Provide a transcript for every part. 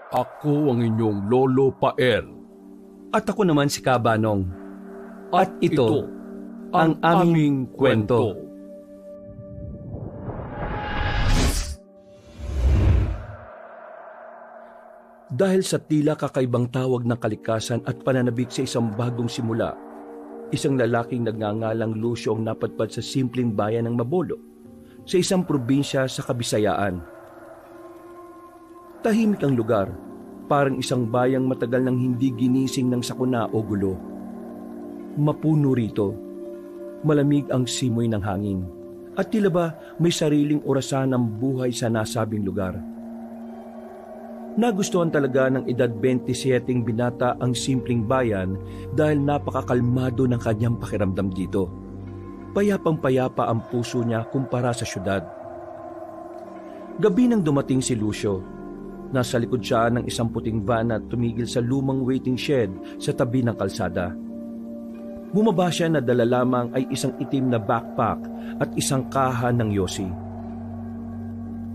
Ako ang inyong Lolo Pael. At ako naman si Kabanong. At ito ang aming kwento. Dahil sa tila kakaibang tawag ng kalikasan at pananabik sa isang bagong simula, isang lalaking nagngangalang Lucio ang napadpad sa simpleng bayan ng Mabolo, sa isang probinsya sa Kabisayaan. Tahimik ang lugar, parang isang bayang matagal nang hindi ginising ng sakuna o gulo. Mapuno rito, malamig ang simoy ng hangin, at tila ba may sariling orasan ng buhay sa nasabing lugar. Nagustuhan talaga ng edad 27 binata ang simpleng bayan dahil napakakalmado ng kanyang pakiramdam dito. Payapang-payapa ang puso niya kumpara sa syudad. Gabi nang dumating si Lucio. Nasa likod siya ng isang puting van at tumigil sa lumang waiting shed sa tabi ng kalsada. Bumaba siya na dala lamang ay isang itim na backpack at isang kaha ng yosi.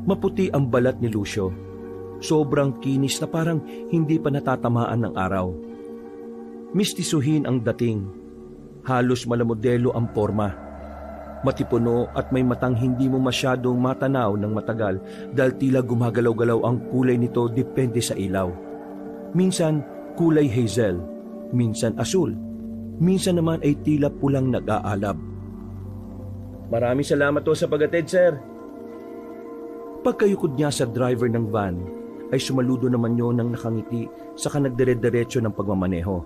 Maputi ang balat ni Lucio. Sobrang kinis na parang hindi pa natatamaan ng araw. Mistisuhin ang dating. Halos malamodelo ang forma. Matipuno at may matang hindi mo masyadong matanaw ng matagal dahil tila gumagalaw-galaw ang kulay nito depende sa ilaw. Minsan kulay hazel, minsan asul, minsan naman ay tila pulang nag-aalab. Maraming salamat po sa pag-attend, sir. Pagkayukod niya sa driver ng van, ay sumaludo naman yun ng nakangiti saka nagdire-diretso ng pagmamaneho.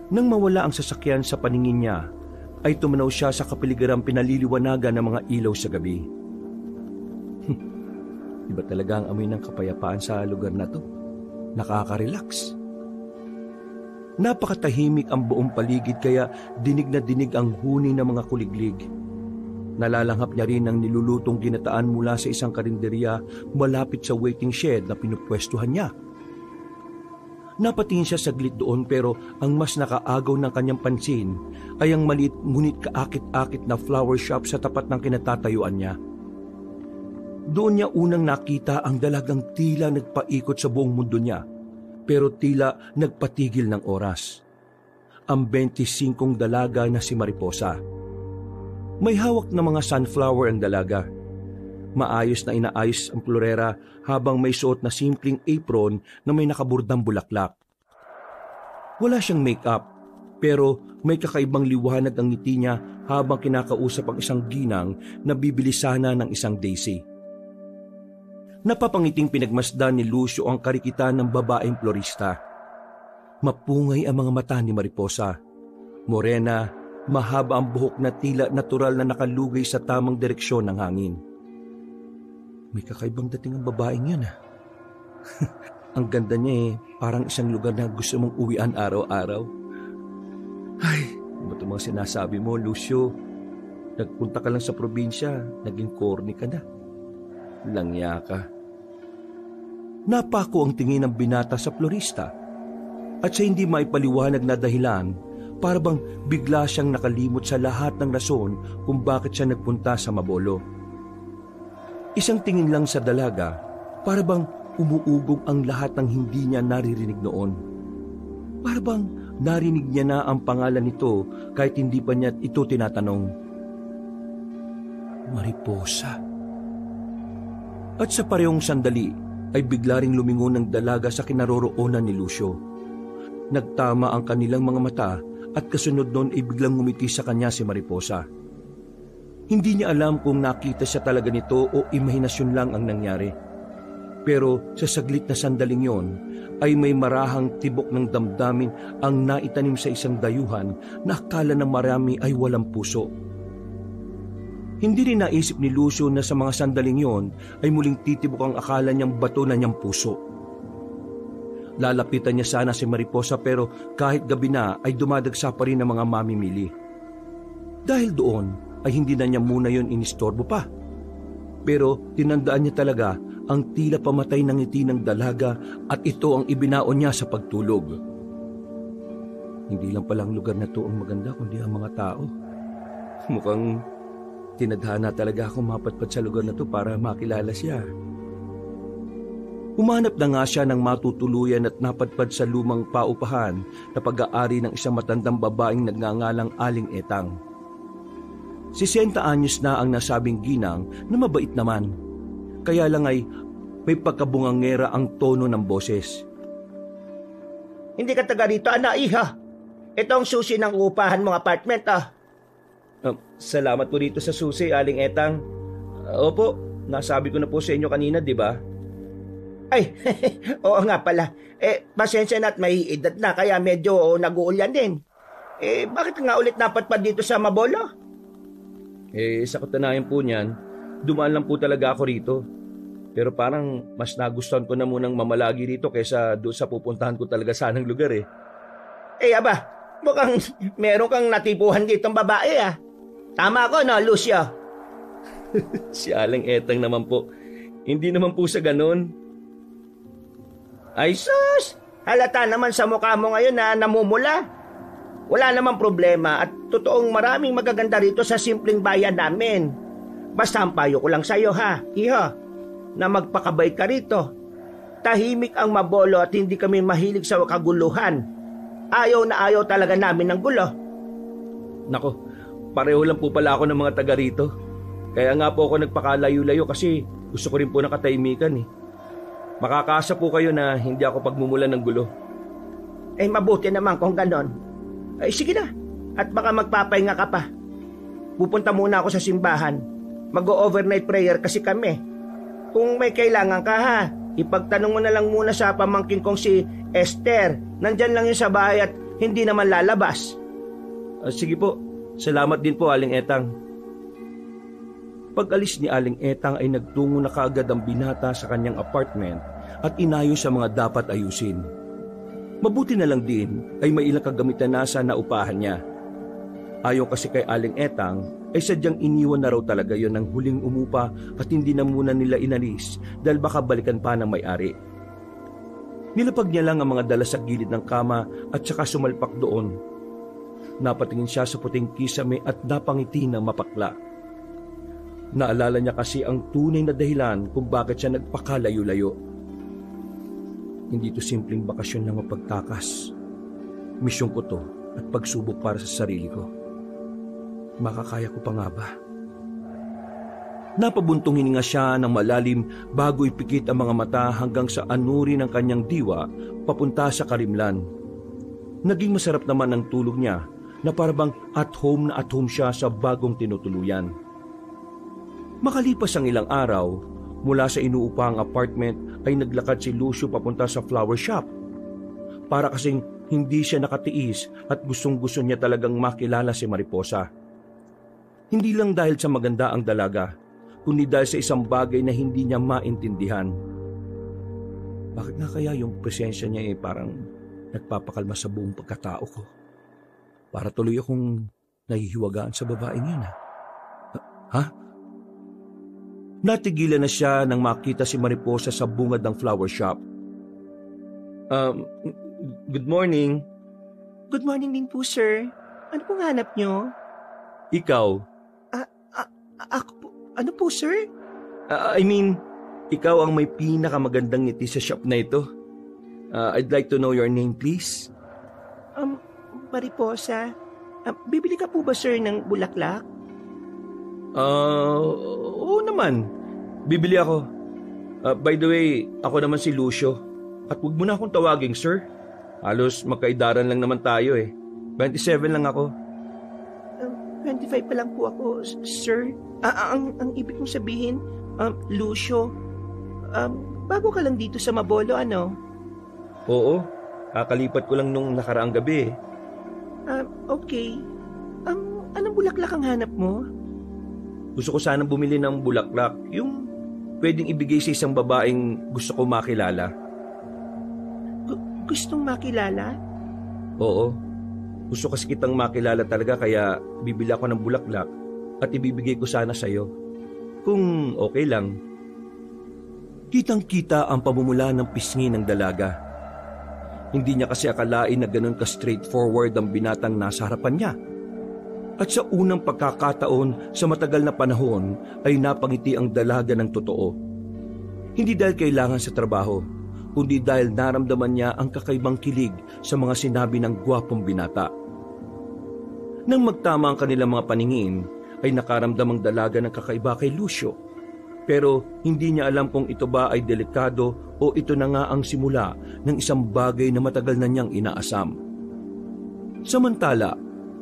Nang mawala ang sasakyan sa paningin niya, ay tumanaw siya sa kapiligiran pinaliliwanagan ng mga ilaw sa gabi. Iba talaga ang amoy ng kapayapaan sa lugar na to. Nakaka-relax. Napakatahimik ang buong paligid kaya dinig na dinig ang huni ng mga kuliglig. Nalalanghap niya rin ang nilulutong ginataan mula sa isang karinderya malapit sa waiting shed na pinupwestuhan niya. Napatingin siya saglit doon pero ang mas nakaagaw ng kanyang pansin ay ang maliit ngunit kaakit-akit na flower shop sa tapat ng kinatatayuan niya. Doon niya unang nakita ang dalagang tila nagpaikot sa buong mundo niya pero tila nagpatigil ng oras. Ang 25 dalaga na si Mariposa. May hawak na mga sunflower ang dalaga. Maayos na inaayos ang florera habang may suot na simpleng apron na may nakaburdang bulaklak. Wala siyang make-up, pero may kakaibang liwanag ang ngiti niya habang kinakausap ang isang ginang na bibili sana ng isang daisy. Napapangiting pinagmasdan ni Lucio ang karikitan ng babaeng florista. Mapungay ang mga mata ni Mariposa. Morena, mahaba ang buhok na tila natural na nakalugay sa tamang direksyon ng hangin. May kakaibang dating ang babaeng yan. Ang ganda niya parang isang lugar na gusto mong uwian araw-araw. Ay, ano ba itong mga sinasabi mo, Lucio? Nagpunta ka lang sa probinsya, naging corny ka na. Langya ka. Napako ang tingin ng binata sa florista at sa hindi maipaliwanag na dahilan, para bang bigla siyang nakalimot sa lahat ng rason kung bakit siya nagpunta sa Mabolo. Isang tingin lang sa dalaga, para bang umuugong ang lahat ng hindi niya naririnig noon. Para bang narinig niya na ang pangalan nito kahit hindi pa niya ito tinatanong. Mariposa. At sa parehong sandali ay bigla ring lumingon ng dalaga sa kinaroroonan ni Lucio. Nagtama ang kanilang mga mata at kasunod noon ay biglang ngumiti sa kanya si Mariposa. Hindi niya alam kung nakita siya talaga nito o imahinasyon lang ang nangyari. Pero sa saglit na sandaling yon ay may marahang tibok ng damdamin ang naitanim sa isang dayuhan na akala ng marami ay walang puso. Hindi rin naisip ni Lucio na sa mga sandaling yon ay muling titibok ang akala niyang bato na niyang puso. Lalapitan niya sana si Mariposa pero kahit gabi na ay dumadagsa pa rin ang mga mamimili. Dahil doon ay hindi na niya muna yon inistorbo pa. Pero tinandaan niya talaga ang tila pamatay ng ngiti ng dalaga at ito ang ibinaon niya sa pagtulog. Hindi lang palang lugar na to ang maganda kundi ang mga tao. Mukhang tinadhana talaga akong mapatpat sa lugar na to para makilala siya. Humanap na nga siya ng matutuluyan at napadpad sa lumang paupahan na pag-aari ng isang matandang babaeng nagngangalang Aling Etang. 60 anyos na ang nasabing ginang na mabait naman. Kaya lang ay may pagkabungangera ang tono ng boses. Hindi ka taga rito, ana iha. Ito ang susi ng upahan mong apartment, ah. Salamat po dito sa susi, Aling Etang. Opo, nasabi ko na po sa inyo kanina, di ba? Ay, oo nga pala. Pasensya na at may edad na kaya medyo nag-uulyan din. Bakit nga ulit napadpad dito sa Mabolo? Sa katunayan po niyan, dumaan lang po talaga ako rito. Pero parang mas nagustuhan ko na munang mamalagi rito kaysa doon sa pupuntahan ko talaga sanang lugar eh. Aba, mukhang meron kang natipuhan ditong babae ah. Tama ako no, Lucio? Si Aling Etang naman po. Hindi naman po sa ganun. Ay sus! Halata naman sa mukha mo ngayon na namumula. Wala namang problema at totoong maraming magaganda rito sa simpleng bayan namin. Basta ang payo ko lang sa'yo ha, iho, na magpakabait ka rito. Tahimik ang Mabolo at hindi kami mahilig sa kaguluhan. Ayaw na ayaw talaga namin ng gulo. Nako, pareho lang po pala ako ng mga taga rito. Kaya nga po ako nagpakalayo-layo kasi gusto ko rin po ng katahimikan eh. Makakaasa po kayo na hindi ako pagmumulan ng gulo. Mabuti naman kung ganon. Sige na, at baka magpapahinga ka pa. Pupunta muna ako sa simbahan. Mag-overnight prayer kasi kami. Kung may kailangan ka ha, ipagtanong mo na lang muna sa pamangkin kong si Esther. Nandyan lang yun sa bahay at hindi naman lalabas. Sige po, salamat din po Aling Etang. Pag-alis ni Aling Etang ay nagtungo na kaagad ang binata sa kanyang apartment at inayos sa mga dapat ayusin. Mabuti na lang din ay may ilang kagamitan na sa naupahan niya. Ayon kasi kay Aling Etang ay sadyang iniwan na raw talaga yon ng huling umupa at hindi na muna nila inalis dahil baka balikan pa ng may-ari. Nilapag niya lang ang mga dala sa gilid ng kama at saka sumalpak doon. Napatingin siya sa puting kisame at napangiti ng mapakla. Naalala niya kasi ang tunay na dahilan kung bakit siya nagpakalayo-layo. Hindi to simpleng bakasyon ng mapagtakas. Misyon ko to at pagsubok para sa sarili ko. Makakaya ko pa nga ba? Napabuntong hininga siya ng malalim bago ipikit ang mga mata hanggang sa anuri ng kanyang diwa papunta sa karimlan. Naging masarap naman ang tulog niya na parabang at home siya sa bagong tinutuluyan. Makalipas ang ilang araw, mula sa inuupang apartment ay naglakad si Lucio papunta sa flower shop. Para kasing hindi siya nakatiis at gustong-gusto niya talagang makilala si Mariposa. Hindi lang dahil sa maganda ang dalaga, kundi dahil sa isang bagay na hindi niya maintindihan. Bakit nga kaya yung presensya niya parang nagpapakalma sa buong pagkatao ko? Para tuloy akong nahihiwagaan sa babaeng yun ha? Natigilan na siya nang makita si Mariposa sa bungad ng flower shop. Good morning. Good morning din po, sir. Ano pong hanap nyo? Ikaw? Ako po? Ano po, sir? Ikaw ang may pinakamagandang ngiti sa shop na ito. I'd like to know your name, please. Mariposa. Bibili ka po ba, sir, ng bulaklak? Oo naman. Bibili ako. By the way, ako naman si Lucio. At huwag mo na akong tawaging sir. Halos magkaidaran lang naman tayo 27 lang ako. 25 pa lang po ako, sir. Ang ibig kong sabihin, Lucio, bago ka lang dito sa Mabolo, ano? Oo, kakalipat ko lang nung nakaraang gabi Okay. Anong bulaklak ang hanap mo? Gusto ko sanang bumili ng bulaklak, yung pwedeng ibigay sa isang babaeng gusto ko makilala. Gustong makilala? Oo. Gusto kasi kitang makilala talaga kaya bibili ako ng bulaklak at ibibigay ko sana sa'yo. Kung okay lang. Kitang-kita ang pamumula ng pisngi ng dalaga. Hindi niya kasi akalain na ganun ka-straightforward ang binatang nasa harapan niya. At sa unang pagkakataon sa matagal na panahon ay napangiti ang dalaga ng totoo. Hindi dahil kailangan sa trabaho, kundi dahil naramdaman niya ang kakaibang kilig sa mga sinabi ng gwapong binata. Nang magtama ang kanilang mga paningin, ay nakaramdam ang dalaga ng kakaiba kay Lucio. Pero hindi niya alam kung ito ba ay delikado o ito na nga ang simula ng isang bagay na matagal na niyang inaasam. Samantala,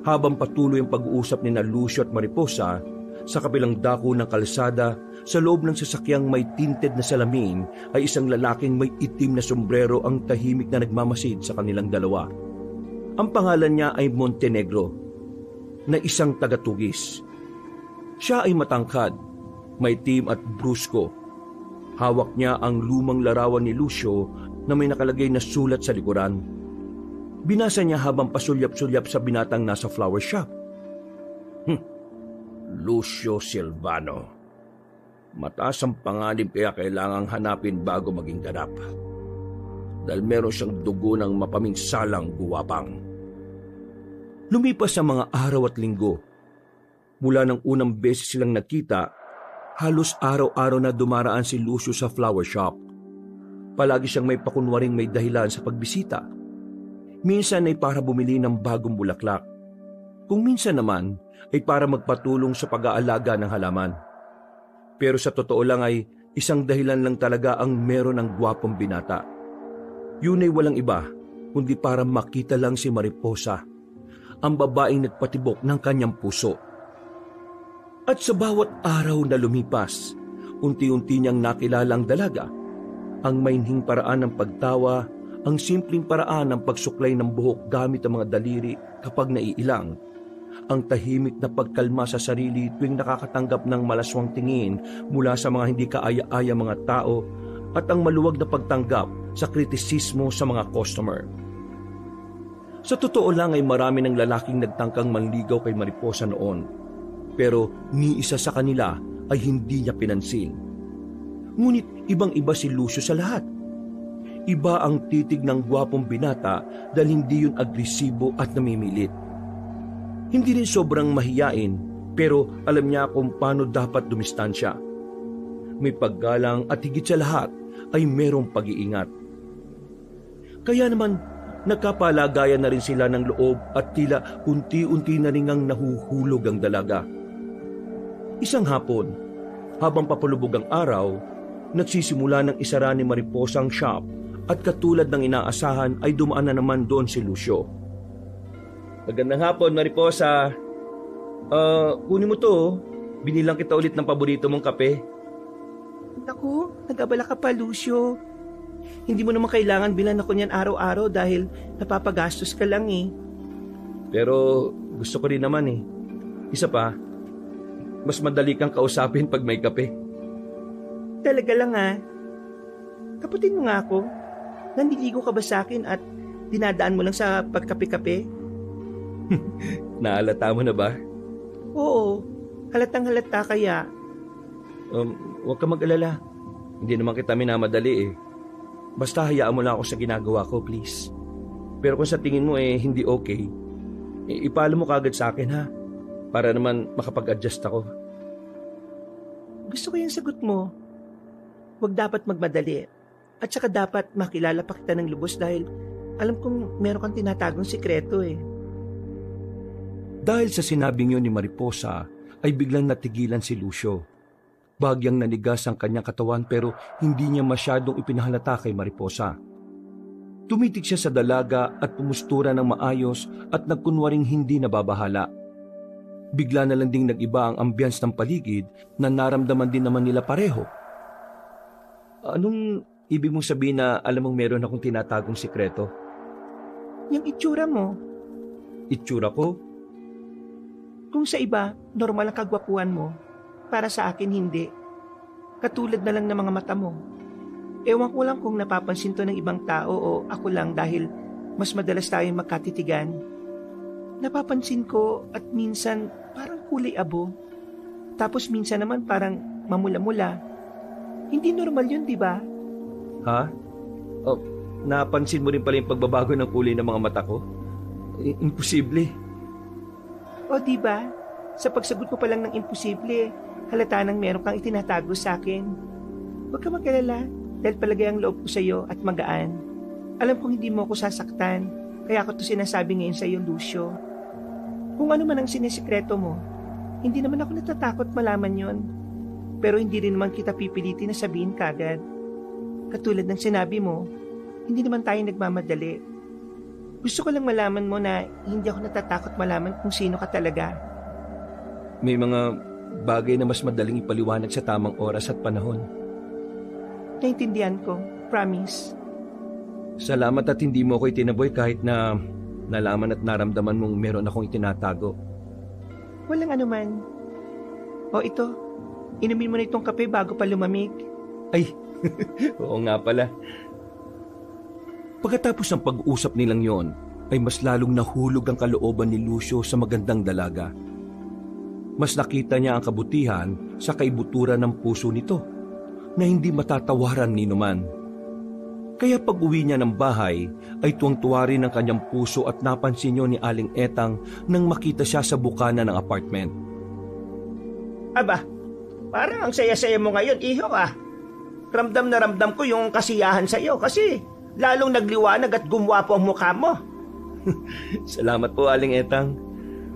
habang patuloy ang pag-uusap ni Lucio at Mariposa, sa kabilang dako ng kalsada, sa loob ng sasakyang may tinted na salamin, ay isang lalaking may itim na sombrero ang tahimik na nagmamasid sa kanilang dalawa. Ang pangalan niya ay Montenegro, na isang tagatugis. Siya ay matangkad, may itim at brusko. Hawak niya ang lumang larawan ni Lucio na may nakalagay na sulat sa likuran. Binasa niya habang pasulyap-sulyap sa binatang nasa flower shop. Lucio Silvano. Mataas ang panganib kaya kailangang hanapin bago maging ganap. Dahil meron siyang dugo ng mapaminsalang guwapang. Lumipas ang mga araw at linggo. Mula ng unang beses silang nakita, halos araw-araw na dumaraan si Lucio sa flower shop. Palagi siyang may pakunwaring may dahilan sa pagbisita. Minsan ay para bumili ng bagong bulaklak. Kung minsan naman ay para magpatulong sa pag-aalaga ng halaman. Pero sa totoo lang ay isang dahilan lang talaga ang meron ng gwapong binata. Yun ay walang iba kundi para makita lang si Mariposa, ang babaeng nagpatibok ng kanyang puso. At sa bawat araw na lumipas, unti-unti niyang nakilala ang dalaga, ang mainhing paraan ng pagtawa, ang simpleng paraan ng pagsuklay ng buhok gamit ang mga daliri kapag naiilang, ang tahimik na pagkalma sa sarili tuwing nakakatanggap ng malaswang tingin mula sa mga hindi kaaya-aya mga tao, at ang maluwag na pagtanggap sa kritisismo sa mga customer. Sa totoo lang ay marami ng lalaking nagtangkang manligaw kay Mariposa noon, pero ni isa sa kanila ay hindi niya pinansin. Ngunit ibang-iba si Lucio sa lahat. Iba ang titig ng gwapong binata dahil hindi yun agresibo at namimilit. Hindi rin sobrang mahiyain, pero alam niya kung paano dapat dumistansya. May paggalang at higit sa lahat ay merong pag-iingat. Kaya naman, nagkapalagayan na rin sila ng loob at tila unti-unti na rin ang nahuhulog ang dalaga. Isang hapon, habang papalubog ang araw, nagsisimula ng isara ni Mariposa ang shop at katulad ng inaasahan ay dumaan na naman doon si Lucio. Magandang hapon, Mariposa. Kunin mo to. Binilang kita ulit ng paborito mong kape. Naku, nag-abala ka pa, Lucio. Hindi mo naman kailangan bilan ako niyan araw-araw dahil napapagastos ka lang eh. Pero gusto ko rin naman eh. Isa pa, mas madali kang kausapin pag may kape. Talaga lang ah. Kaputin mo nga ako. Nandiligo ka ba sa akin at dinadaan mo lang sa pagkape-kape? Naalata mo na ba? Oo, halatang-halata kaya. Huwag ka mag-alala. Hindi naman kita minamadali eh. Basta hayaan mo lang ako sa ginagawa ko, please. Pero kung sa tingin mo hindi okay, ipalo mo kagad sa akin ha. Para naman makapag-adjust ako. Gusto ko yung sagot mo. Huwag dapat magmadali. At saka dapat makilala pa kita ng lubos dahil alam kong meron kang tinatagong sikreto eh. Dahil sa sinabing yun ni Mariposa, ay biglang natigilan si Lucio. Bagyang nanigas ang kanyang katawan pero hindi niya masyadong ipinahalata kay Mariposa. Tumitig siya sa dalaga at pumustura ng maayos at nagkunwaring hindi nababahala. Bigla na lang ding nag-iba ang ambience ng paligid na naramdaman din naman nila pareho. Anong ibig mong sabihin na alam mong meron akong tinatagong sikreto? Yung itsura mo. Itsura ko? Kung sa iba, normal ang kagwapuan mo. Para sa akin, hindi. Katulad na lang ng mga mata mo. Ewan ko lang kung napapansin to ng ibang tao o ako lang dahil mas madalas tayong magkatitigan. Napapansin ko at minsan parang kulay abo. Tapos minsan naman parang mamula-mula. Hindi normal yun, di ba? Ha? Napansin mo rin pala yung pagbabago ng kulay ng mga mata ko? Imposible. O di ba? Sa pagsagot ko pa lang ng imposible, halata nang meron kang itinatago sa akin. Huwag ka mag-alala dahil palagay ang loob ko sa iyo at magaan. Alam kong hindi mo ako sasaktan, kaya ako to sinasabi ngayon sa iyo, Lucio. Kung ano man ang sinisikreto mo, hindi naman ako natatakot malaman yon. Pero hindi rin naman kita pipilitin na sabihin kagad. Katulad ng sinabi mo, hindi naman tayo nagmamadali. Gusto ko lang malaman mo na hindi ako natatakot malaman kung sino ka talaga. May mga bagay na mas madaling ipaliwanag sa tamang oras at panahon. Naintindihan ko, promise. Salamat at hindi mo ako itinaboy kahit na nalaman at naramdaman mong meron akong itinatago. Walang anuman. O ito, inumin mo na itong kape bago pa lumamig. Ay, oo nga pala. Pagkatapos ng pag-usap nilang yon, ay mas lalong nahulog ang kalooban ni Lucio sa magandang dalaga. Mas nakita niya ang kabutihan sa kaibuturan ng puso nito na hindi matatawaran ni numan. Kaya pag-uwi niya ng bahay ay tuwang-tuwa rin ang kanyang puso at napansin niyo ni Aling Etang nang makita siya sa bukana ng apartment. Aba, parang ang saya-saya mo ngayon, iho ah. Ramdam na ramdam ko yung kasiyahan sa iyo kasi lalong nagliwanag at gumwapo ang mukha mo. Salamat po, Aling Etang.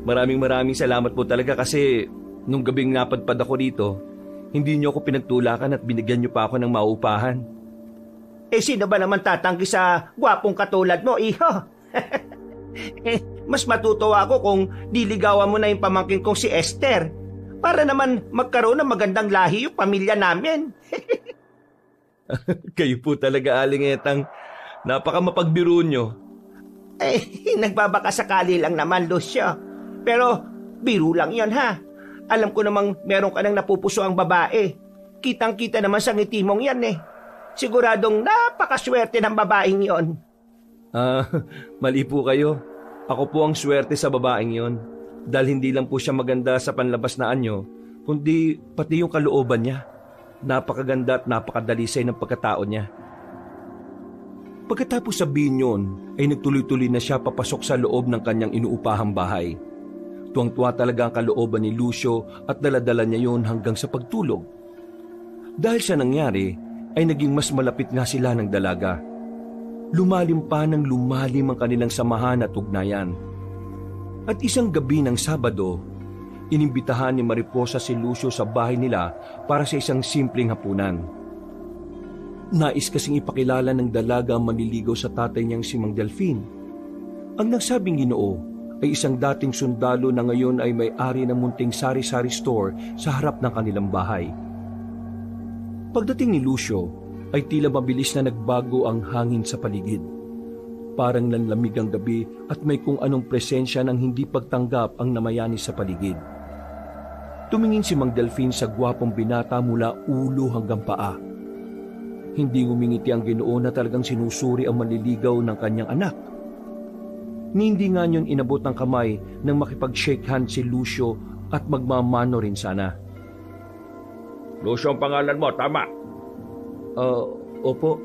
Maraming salamat po talaga kasi nung gabing napadpad ako dito, hindi niyo ako pinagtulakan at binigyan niyo pa ako ng maupahan. Eh sino ba naman tatanggi sa gwapong katulad mo, iho? Mas matutuwa ako kung diligawan mo na yung pamangkin kong si Esther para naman magkaroon ng magandang lahi yung pamilya namin. Kayo po talaga, Aling Etang. Napaka mapagbiro nyo. Eh, nagbabakasakali lang naman, Lucio. Pero biro lang yon ha. Alam ko namang meron ka nang napupuso ang babae. Kitang-kita naman sa ngiti mong yan eh. Siguradong napakaswerte ng babaeng yon. Mali po kayo. Ako po ang swerte sa babaeng yon. Dahil hindi lang po siya maganda sa panlabas na anyo, kundi pati yung kalooban niya. Napakaganda at napakadalisay ng pagkatao niya. Pagkatapos sabihin yun, ay nagtuloy-tuloy na siya papasok sa loob ng kanyang inuupahang bahay. Tuwang-tuwa talaga ang kalooban ni Lucio at daladala niya yon hanggang sa pagtulog. Dahil sa nangyari, ay naging mas malapit nga sila ng dalaga. Lumalim pa ng lumalim ang kanilang samahan at ugnayan. At isang gabi ng Sabado, inimbitahan ni Mariposa si Lucio sa bahay nila para sa isang simpleng hapunan. Nais kasing ipakilala ng dalaga ang manliligaw sa tatay niyang si Mang Delfin. Ang nagsabing Ginoo ay isang dating sundalo na ngayon ay may-ari ng munting sari-sari store sa harap ng kanilang bahay. Pagdating ni Lucio ay tila mabilis na nagbago ang hangin sa paligid. Parang nanlamig ang gabi at may kung anong presensya ng hindi pagtanggap ang namayani sa paligid. Tumingin si Mang Delfin sa gwapong binata mula ulo hanggang paa. Hindi ngumingiti ang Ginoo na talagang sinusuri ang manliligaw ng kanyang anak. Hindi nga niyon inabot ng kamay nang makipag-shake hand si Lucio at magmamano rin sana. Lucio ang pangalan mo, tama? Opo.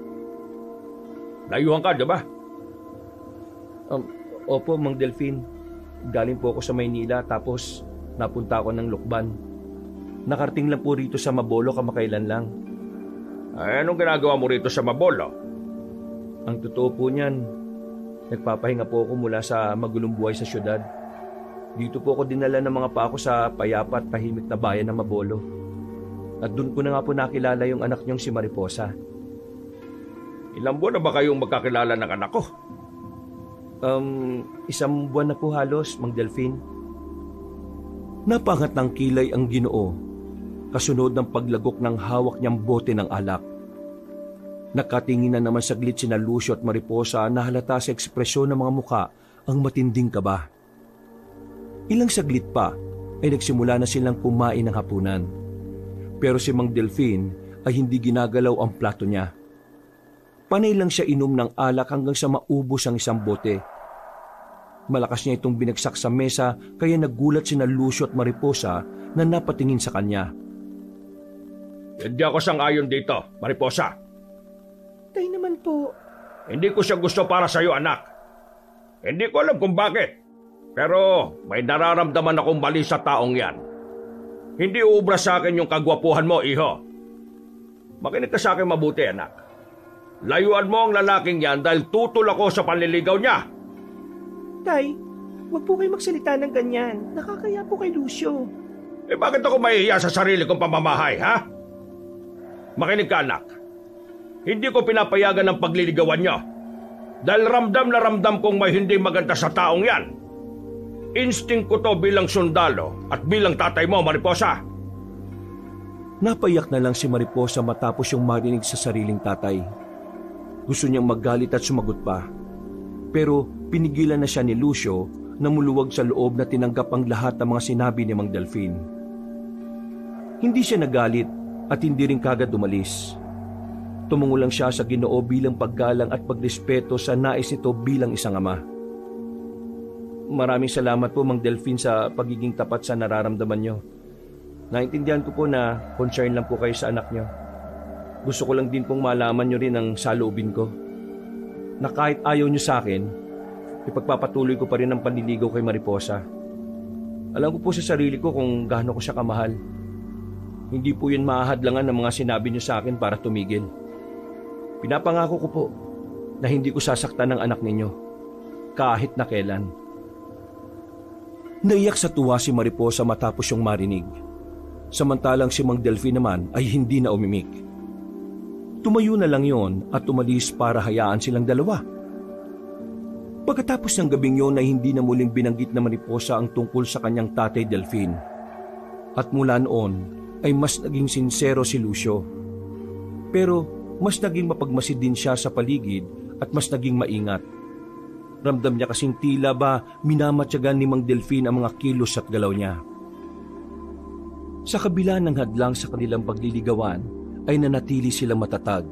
Layuhan ka, di ba? Opo, Mang Delfin. Galing po ako sa Maynila tapos napunta ako ng Lukban. Nakarating lang po rito sa Mabolo kamakailan lang. Ay, anong ginagawa mo rito sa Mabolo? Ang totoo po niyan, nagpapahinga po ako mula sa magulong buhay sa syudad. Dito po ako dinala ng mga pako sa payapa at tahimik na bayan ng Mabolo. At doon ko na nga po nakilala yung anak niyong si Mariposa. Ilang buwan na ba kayong magkakilala ng anak ko? 1 buwan na po halos, Mang Delfin. Napangat ng kilay ang Ginoo, kasunod ng paglagok ng hawak niyang bote ng alak. Nakatingin na naman saglit sina Lucio at Mariposa na halata sa ekspresyon ng mga muka ang matinding kaba. Ilang saglit pa ay nagsimula na silang kumain ng hapunan. Pero si Mang Delfin ay hindi ginagalaw ang plato niya. Panay lang siya inom ng alak hanggang sa maubos ang isang bote. Malakas niya itong binagsak sa mesa kaya nagulat sina Lucio at Mariposa na napatingin sa kanya. Hindi ako sang-ayon dito, Mariposa. Tay naman po. Hindi ko siya gusto para sa'yo, anak. Hindi ko alam kung bakit. Pero may nararamdaman akong mali sa taong yan. Hindi uubra sa akin yung kagwapuhan mo, iho. Makinig ka sa akin mabuti, anak. Layuan mo ang lalaking yan dahil tutol ako sa panliligaw niya. Tay, huwag po kayo magsalita ng ganyan. Nakakaya po kay Lucio. Bakit ako mahihiya sa sarili kong pamamahay, ha? Makinig ka, anak. Hindi ko pinapayagan ang pagliligawan niyo. Dahil ramdam na ramdam kong may hindi maganda sa taong yan. Instinct ko to bilang sundalo at bilang tatay mo, Mariposa. Napayak na lang si Mariposa matapos yung marinig sa sariling tatay. Gusto niyang magalit at sumagot pa. Pero pinigilan na siya ni Lucio na muluwag sa loob na tinanggap ang lahat ng mga sinabi ni Mang Delfin. Hindi siya nagalit at hindi rin kagad umalis. Tumungo lang siya sa Ginoo bilang paggalang at pagrespeto sa nais nito bilang isang ama. Maraming salamat po, Mang Delfin, sa pagiging tapat sa nararamdaman niyo. Naintindihan ko po na concern lang po kayo sa anak niyo. Gusto ko lang din pong malaman niyo rin ang saloobin ko. Na kahit ayaw niyo sa akin, ipagpapatuloy ko pa rin ang panliligaw kay Mariposa. Alam ko po sa sarili ko kung gaano ko siya kamahal. Hindi po yun mahahadlangan ng mga sinabi niyo sa akin para tumigil. Pinapangako ko po na hindi ko sasaktan ng anak ninyo, kahit na kailan. Naiyak sa tuwa si Mariposa matapos yung marinig. Samantalang si Mang Delfin naman ay hindi na umimik. Tumayo na lang yon at umalis para hayaan silang dalawa. Pagkatapos ng gabing yon ay hindi na muling binanggit na Mariposa ang tungkol sa kanyang tatay Delfin. At mula noon ay mas naging sinsero si Lucio. Pero mas naging mapagmasid din siya sa paligid at mas naging maingat. Ramdam niya kasing tila ba minamatyagan ni Mang Delfin ang mga kilos at galaw niya. Sa kabila ng hadlang sa kanilang pagliligawan ay nanatili silang matatag.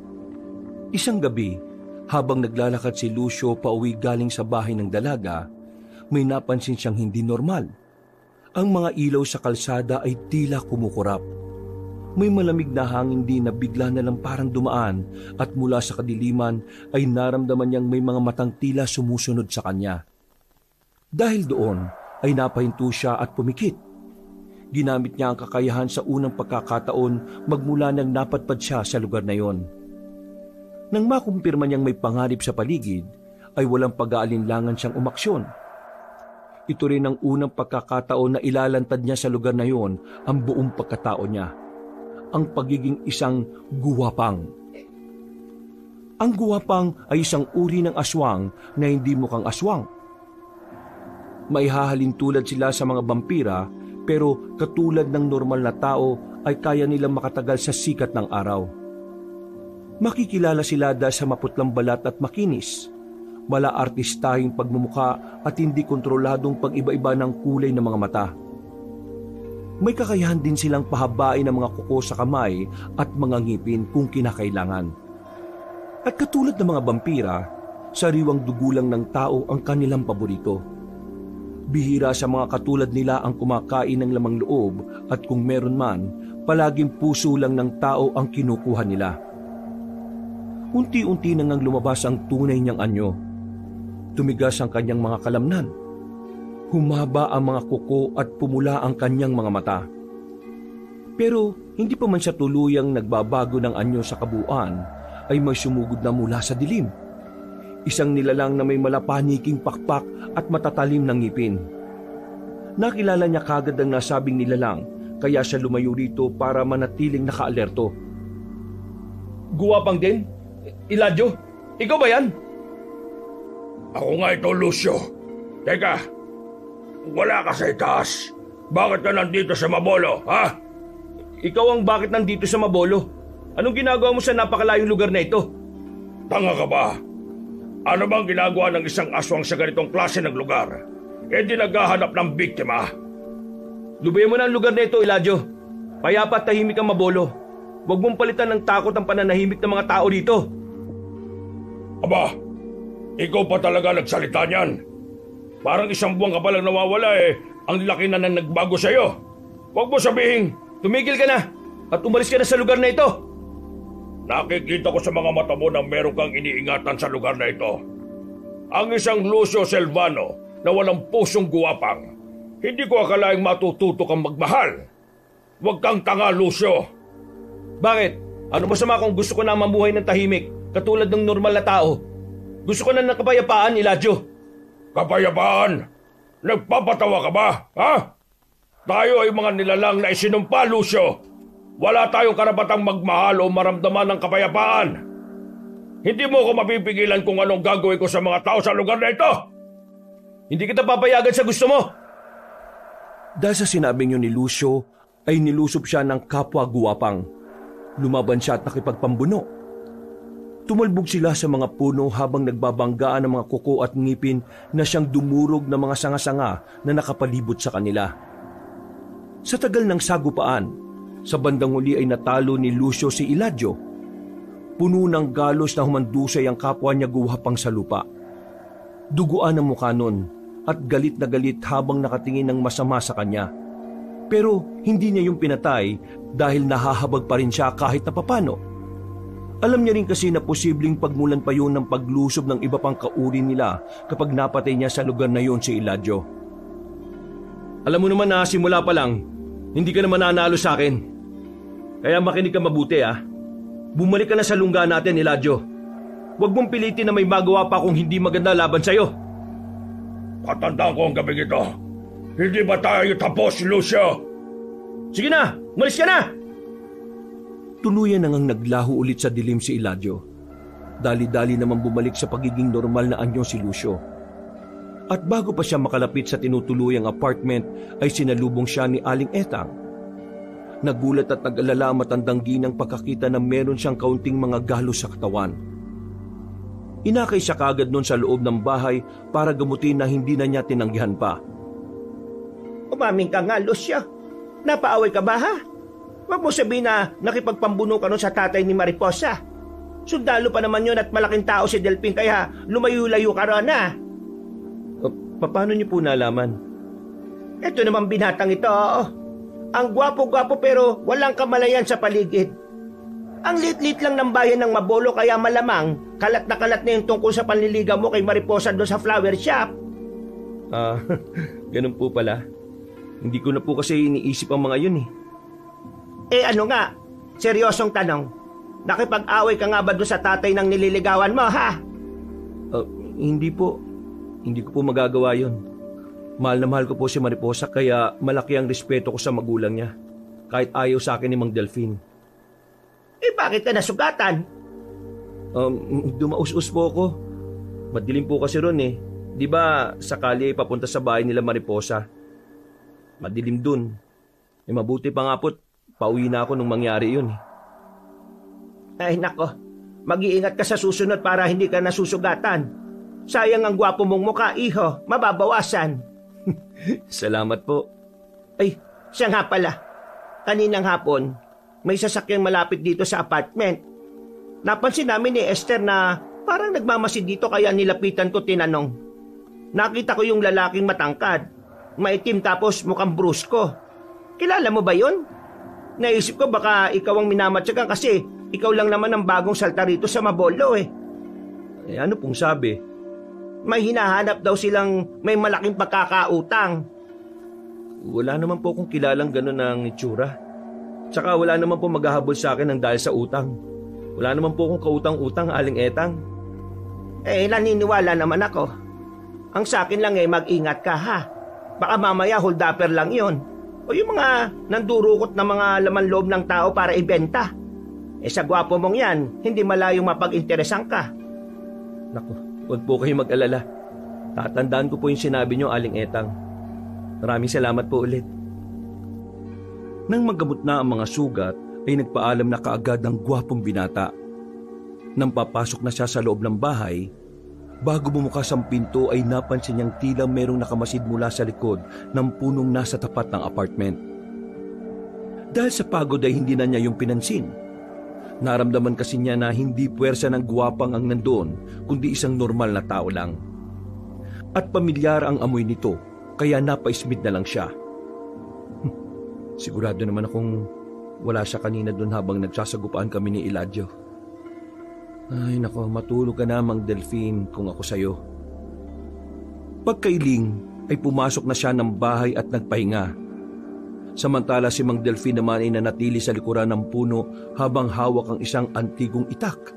Isang gabi, habang naglalakad si Lucio pauwi galing sa bahay ng dalaga, may napansin siyang hindi normal. Ang mga ilaw sa kalsada ay tila kumukurap. May malamig na hangin din na bigla na lang parang dumaan at mula sa kadiliman ay naramdaman niyang may mga matang tila sumusunod sa kanya. Dahil doon ay napahinto siya at pumikit. Ginamit niya ang kakayahan sa unang pagkakataon magmula nang napadpad siya sa lugar na yon. Nang makumpirma niyang may panganib sa paligid, ay walang pag-aalinlangan siyang umaksyon. Ito rin ang unang pagkakataon na ilalantad niya sa lugar na yon ang buong pagkatao niya. Ang pagiging isang guwapang. Ang guwapang ay isang uri ng aswang na hindi mukhang aswang. Maihahalin tulad sila sa mga vampira, pero katulad ng normal na tao ay kaya nilang makatagal sa sikat ng araw. Makikilala sila dahil sa maputlang balat at makinis, mala artistahing pagmumukha at hindi kontroladong pag-iba-iba ng kulay ng mga mata. May kakayahan din silang pahabain ng mga kuko sa kamay at mga ngipin kung kinakailangan. At katulad ng mga vampira, sariwang dugo lang ng tao ang kanilang paborito. Bihira sa mga katulad nila ang kumakain ng lamang loob at kung meron man, palaging puso lang ng tao ang kinukuha nila. Unti-unti nang lumabas ang tunay niyang anyo. Tumigas ang kanyang mga kalamnan. Humaba ang mga kuko at pumula ang kanyang mga mata. Pero hindi pa man siya tuluyang nagbabago ng anyo sa kabuuan, ay may sumugod na mula sa dilim. Isang nilalang na may malapaniking pakpak at matatalim ng ngipin. Nakilala niya kagad ang nasabing nilalang, kaya siya lumayo rito para manatiling nakaalerto. Guwapang din? Eladio? Ikaw ba yan? Ako nga ito, Lucio. Teka, wala ka sa itaas. Bakit ka nandito sa Mabolo, ha? Ikaw ang bakit nandito sa Mabolo? Anong ginagawa mo sa napakalayong lugar na ito? Tanga ka ba? Ano bang ginagawa ng isang aswang sa ganitong klase ng lugar? E di naghahanap ng biktima. Lubayan mo na ang lugar na ito, Eladio. Payapa at tahimik ang Mabolo. Huwag mong palitan ng takot ang pananahimik ng mga tao dito. Aba, ikaw pa talaga nagsalita niyan. Parang isang buwan ka palang nawawala ang laki na nagbago sa'yo. Huwag mo sabihin. Tumigil ka na at umalis ka na sa lugar na ito. Nakikita ko sa mga mata mo na meron kang iniingatan sa lugar na ito. Ang isang Lucio Silvano na walang pusong guwapang. Hindi ko akalaing matututo kang magmahal. Huwag kang tanga, Lucio. Bakit? Ano masama kung gusto ko na mamuhay ng tahimik, katulad ng normal na tao? Gusto ko na ng kapayapaan, Elijah. Kapayapaan? Nagpapatawa ka ba, ha? Tayo ay mga nilalang na isinumpa, Lucio. Wala tayong karapatang magmahal o maramdaman ng kapayapaan. Hindi mo ako mapipigilan kung anong gagawin ko sa mga tao sa lugar na ito. Hindi kita papayagan sa gusto mo. Dahil sa sinabi niyo ni Lucio, ay nilusob siya ng kapwa guwapang. Lumaban siya at nakipagpambuno. Tumalbog sila sa mga puno habang nagbabanggaan ng mga kuko at ngipin na siyang dumurog ng mga sanga-sanga na nakapalibot sa kanila. Sa tagal ng sagupaan, sa bandang huli ay natalo ni Lucio si Elijah. Puno ng galos na humandusay ang kapwa niya guwapang sa lupa. Duguan ang mukha nun at galit na galit habang nakatingin ng masama sa kanya. Pero hindi niya yung pinatay dahil nahahabag pa rin siya kahit na papano. Alam niya rin kasi na posibleng pagmulan pa yun ng paglusob ng iba pang kauri nila kapag napatay niya sa lugar na yun si Elijah. Alam mo naman na simula pa lang, hindi ka naman nanalo sa akin. Kaya makinig ka mabuti Bumalik ka na sa lungga natin, Elijah. Huwag mong pilitin na may magawa pa kung hindi maganda laban sa'yo. Patandaan ko ang gabing ito. Hindi ba tayo tapos, Lucio? Sige na, umalis ka na! Tuluyan nang naglaho ulit sa dilim si Elijah. Dali-dali naman bumalik sa pagiging normal na anyo si Lucio. At bago pa siya makalapit sa tinutuluyang apartment ay sinalubong siya ni Aling Etang. Nagulat at nag-alala ang matandang ginang pagkakita na meron siyang kaunting mga galos sa katawan. Inakay siya kagad noon sa loob ng bahay para gamutin na hindi na niya tinanggihan pa. Umaming ka nga, Lucio. Napaaway ka ba, ha? Huwag mo sabihin na nakipagpambuno ka nun sa tatay ni Mariposa. Sundalo pa naman yun at malaking tao si Delphine kaya lumayo-layo ka ron, ha? Paano niyo po nalaman? Ito naman binatang ito, Ang gwapo-gwapo pero walang kamalayan sa paligid. Ang lit-lit lang ng bayan ng Mabolo kaya malamang kalat na yung tungkol sa panliligaw mo kay Mariposa doon sa flower shop. Ganun po pala. Hindi ko na po kasi iniisip ang mga yun Ano nga? Seryosong tanong. Nakipag-away ka nga ba doon sa tatay ng nililigawan mo, ha? Hindi po. Hindi ko po magagawa yun. Mahal na mahal ko po si Mariposa kaya malaki ang respeto ko sa magulang niya. Kahit ayaw sa akin ni Mang Delphine. Bakit ka nasugatan? Dumaus-us po ako. Madilim po kasi ron Di ba sakali papunta sa bahay nila Mariposa? Madilim dun. Mabuti pa nga po't pauwi na ako nung mangyari yun Ay nako, mag-iingat ka sa susunod para hindi ka nasusugatan. Sayang ang gwapo mong mukha, iho. Mababawasan. Salamat po. Ay, siya nga pala. Kaninang hapon, may sasakyang malapit dito sa apartment. Napansin namin ni Esther na parang nagmamasid dito kaya nilapitan ko tinanong. Nakita ko yung lalaking matangkad. Maitim tapos mukhang brusko. Kilala mo ba yun? Naisip ko baka ikaw ang minamatsagan kasi ikaw lang naman ang bagong salta rito sa Mabolo Ano pong sabi? May hinahanap daw silang may malaking pagkakautang. Wala naman po akong kilalang gano'n ng itsura. Tsaka wala naman po maghahabol sa akin ng dahil sa utang. Wala naman po akong kautang-utang, Aling Etang. Naniniwala naman ako. Ang sa akin lang mag-ingat ka, ha? Baka mamaya hold-upper lang yon. O yung mga nandurukot na mga laman loob ng tao para ibenta. Sa gwapo mong yan, hindi malayong mapag-interesan ka. Naku. Huwag po kayo mag-alala. Tatandaan ko po yung sinabi niyo, Aling Etang. Maraming salamat po ulit. Nang maggamot na ang mga sugat, ay nagpaalam na kaagad ang gwapong binata. Nang papasok na siya sa loob ng bahay, bago bumukas ang pinto ay napansin niyang tila merong nakamasid mula sa likod ng punong nasa tapat ng apartment. Dahil sa pagod ay hindi na niya yung pinansin. Naramdaman kasi niya na hindi puwersa ng guwapang ang nandoon, kundi isang normal na tao lang. At pamilyar ang amoy nito, kaya napaismid na lang siya. Sigurado naman akong wala siya kanina doon habang nagsasagupaan kami ni Elijah. Ay nako, matulog ka na Mang Delphine kung ako sa'yo. Pagkailing ay pumasok na siya ng bahay at nagpahinga. Samantala si Mang Delfin naman ay nanatili sa likuran ng puno habang hawak ang isang antigong itak.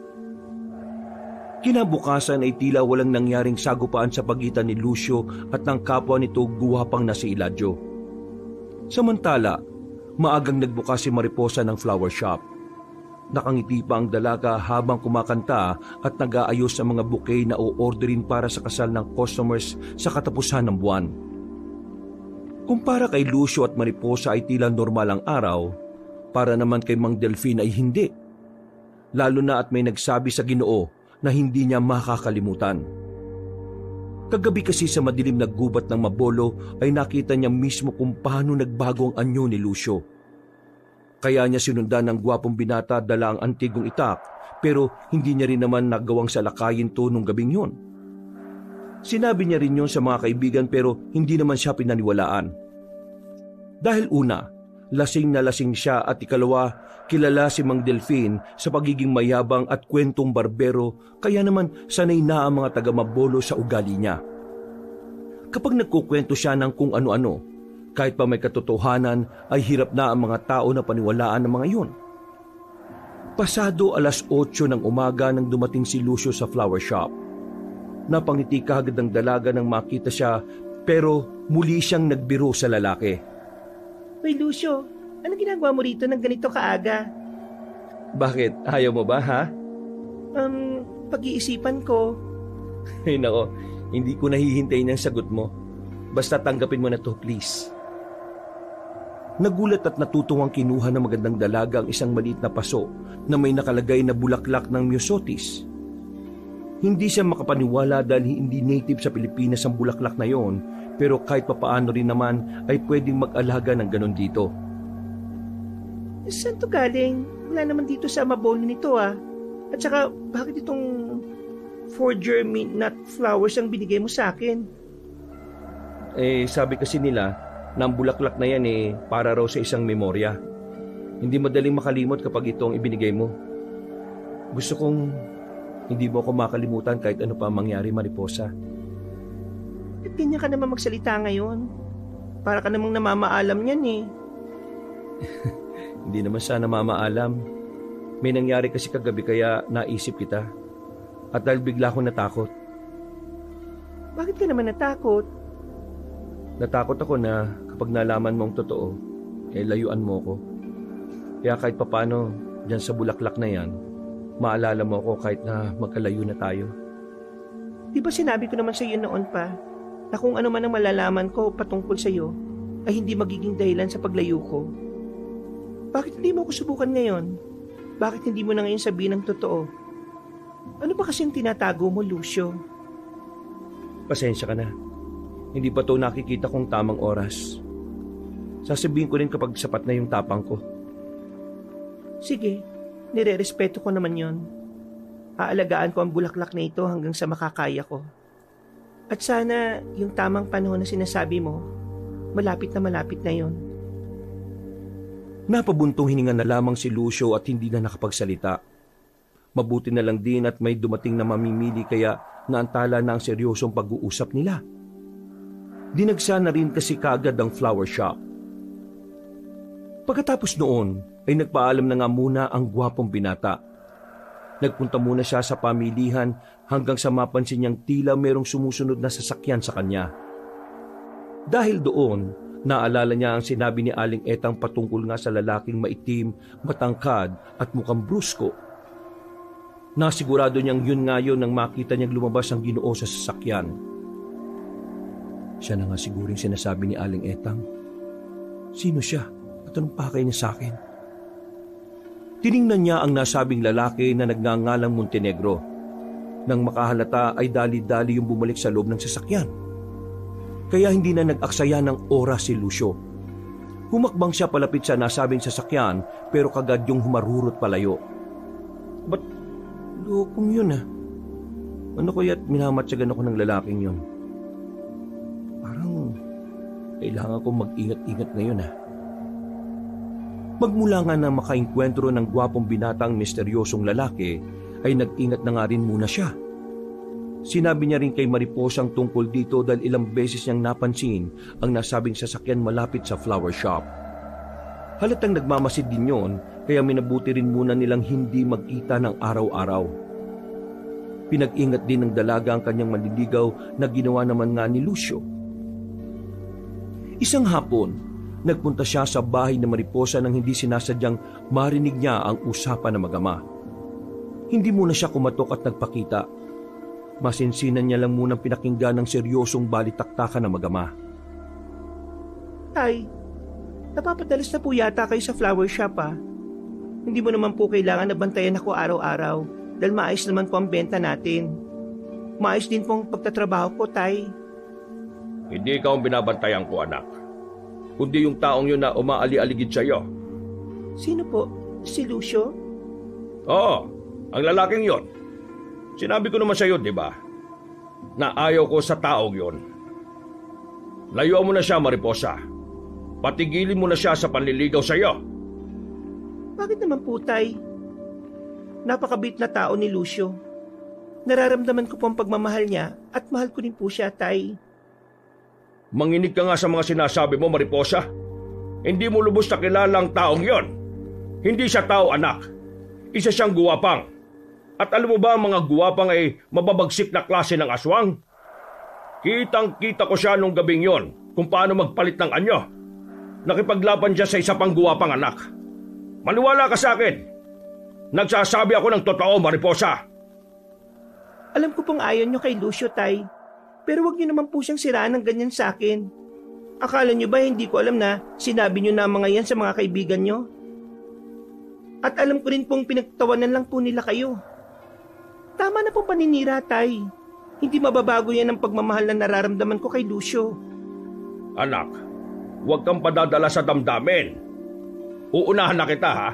Kinabukasan ay tila walang nangyaring sagupaan sa pagitan ni Lucio at ng kapwa nito guwapang na si Eladio. Samantala, maagang nagbukas si Mariposa ng flower shop. Nakangiti pa ang dalaga habang kumakanta at nag-aayos ng mga bouquet na o-orderin para sa kasal ng customers sa katapusan ng buwan. Kumpara kay Lucio at Mariposa ay tila normal ang araw, para naman kay Mang Delfin ay hindi. Lalo na at may nagsabi sa Ginoo na hindi niya makakalimutan. Kagabi kasi sa madilim na gubat ng Mabolo ay nakita niya mismo kung paano nagbago ang anyo ni Lucio. Kaya niya sinundan ng gwapong binata dala ang antigong itak, pero hindi niya rin naman nagawang salakayin to nung gabing yun. Sinabi niya rin yun sa mga kaibigan pero hindi naman siya pinaniwalaan. Dahil una, lasing na lasing siya at ikalawa, kilala si Mang Delfin sa pagiging mayabang at kwentong barbero kaya naman sanay na ang mga taga-Mabolo sa ugali niya. Kapag nagkukwento siya ng kung ano-ano, kahit pa may katotohanan ay hirap na ang mga tao na paniwalaan ng mga yun. Pasado 8:00 ng umaga nang dumating si Lucio sa flower shop. Napangiti kaagad ang dalaga nang makita siya pero muli siyang nagbiro sa lalaki. Hoy Lucio, ano ginagawa mo rito ng ganito kaaga? Bakit? Ayaw mo ba, ha? Pag-iisipan ko. Ay nako, hindi ko nahihintay ng sagot mo. Basta tanggapin mo na to, please. Nagulat at natutuwang kinuha ng magandang dalaga ang isang maliit na paso na may nakalagay na bulaklak ng myosotis. Hindi siya makapaniwala dahil hindi native sa Pilipinas ang bulaklak na yon, pero kahit papaano rin naman ay pwedeng mag-alaga ng ganon dito. Saan to galing? Wala naman dito sa Mabolo nito ah. At saka bakit itong forger mint nut flowers ang binigay mo sa akin? Sabi kasi nila na ang bulaklak na yan para raw sa isang memorya. Hindi madaling makalimot kapag ito ang ibinigay mo. Gusto kong hindi mo ako makalimutan kahit ano pa mangyari, Mariposa. At ganyan ka naman magsalita ngayon. Para ka namang namamaalam yan eh. Hindi naman sana mamaalam. May nangyari kasi kagabi kaya naisip kita. At dahil bigla akong natakot. Bakit ka naman natakot? Natakot ako na kapag nalaman mo ang totoo, layuan mo ko. Kaya kahit papano, dyan sa bulaklak na yan, maalala mo ako kahit na magkalayo na tayo. Di ba sinabi ko naman sa iyo noon pa, na kung ano man ang malalaman ko patungkol sa iyo, ay hindi magiging dahilan sa paglayo ko? Bakit hindi mo ako subukan ngayon? Bakit hindi mo na ngayon sabihin ang totoo? Ano ba kasing tinatago mo, Lucio? Pasensya ka na. Hindi pa to nakikita kong tamang oras. Sasabihin ko rin kapag sapat na yung tapang ko. Sige, nire-respeto ko naman yon. Aalagaan ko ang bulaklak na ito hanggang sa makakaya ko. At sana yung tamang panahon na sinasabi mo, malapit na yon. Napabuntong hininga na lamang si Lucio at hindi na nakapagsalita. Mabuti na lang din at may dumating na mamimili kaya naantala na ang seryosong pag-uusap nila. Dinagsa na rin kasi kaagad ang flower shop. Pagkatapos noon ay nagpaalam na nga muna ang gwapong binata. Nagpunta muna siya sa pamilihan hanggang sa mapansin niyang tila merong sumusunod na sasakyan sa kanya. Dahil doon, naalala niya ang sinabi ni Aling Etang patungkol nga sa lalaking maitim, matangkad at mukhang brusko. Nasigurado niyang yun nga yun nang makita niyang lumabas ang Ginoo sa sasakyan. Siya na nga siguro yung sinasabi ni Aling Etang. Sino siya? At anong pakay niya sa akin? Tiningnan niya ang nasabing lalaki na nagngangalang Montenegro. Nang makahalata ay dali-dali yung bumalik sa loob ng sasakyan. Kaya hindi na nag-aksaya ng oras si Lucio. Humakbang siya palapit sa nasabing sasakyan pero kagad yung humarurot palayo. Ba't lokong yun ah? Ano kaya't minamatsagan ako ng lalaking yun? Parang kailangan kong mag-ingat-ingat ngayon ah. Magmula nga na makainkwentro ng gwapong binatang misteryosong lalaki, ay nag-ingat na nga rin muna siya. Sinabi niya rin kay Mariposa ang tungkol dito dahil ilang beses niyang napansin ang nasabing sasakyan malapit sa flower shop. Halatang nagmamasid din yon, kaya minabuti rin muna nilang hindi magkita ng araw-araw. Pinag-ingat din ng dalaga ang kanyang manliligaw na ginawa naman nga ni Lucio. Isang hapon, nagpunta siya sa bahay ni Mariposa nang hindi sinasadyang marinig niya ang usapan ng mag-ama. Hindi muna siya kumatok at nagpakita. Masinsinan niya lang munang pinakinggan ng seryosong balitaktakan ng mag-ama. Tay, napapadalas na po yata kayo sa flower shop Hindi mo naman po kailangan na bantayan ako araw-araw dahil maayos naman po ang benta natin. Maayos din po ang pagtatrabaho ko, Tay. Hindi ikaw ang binabantayan ko, anak. Kundi yung taong yun na umaali-aligid sa iyo. Sino po? Si Lucio? Oo, ang lalaking yon. Sinabi ko naman sa iyo, di ba? Na ayaw ko sa taong yon. Layo mo na siya, Mariposa. Patigilin mo na siya sa panliligaw sa iyo. Bakit naman po, Tay? Napakabait na tao ni Lucio. Nararamdaman ko po ang pagmamahal niya at mahal ko din po siya, Tay. Manginig ka nga sa mga sinasabi mo, Mariposa. Hindi mo lubos na kilala ang taong yon. Hindi siya tao, anak. Isa siyang guwapang. At alam mo ba ang mga guwapang ay mababagsik na klase ng aswang? Kitang-kita ko siya nung gabing yon kung paano magpalit ng anyo. Nakipaglaban siya sa isa pang guwapang anak. Maniwala ka sa akin. Nagsasabi ako ng totoo, Mariposa. Alam ko pong ayaw niyo kay Lucio, Tay. Pero wag niyo naman po siyang siraan ng ganyan sa akin. Akala niyo ba hindi ko alam na sinabi niyo na mga yan sa mga kaibigan niyo? At alam ko rin pong pinagtawanan lang po nila kayo. Tama na pong paninira, Tay. Hindi mababago yan ang pagmamahal na nararamdaman ko kay Lucio. Anak, huwag kang padadala sa damdamin. Uunahan na kita, ha?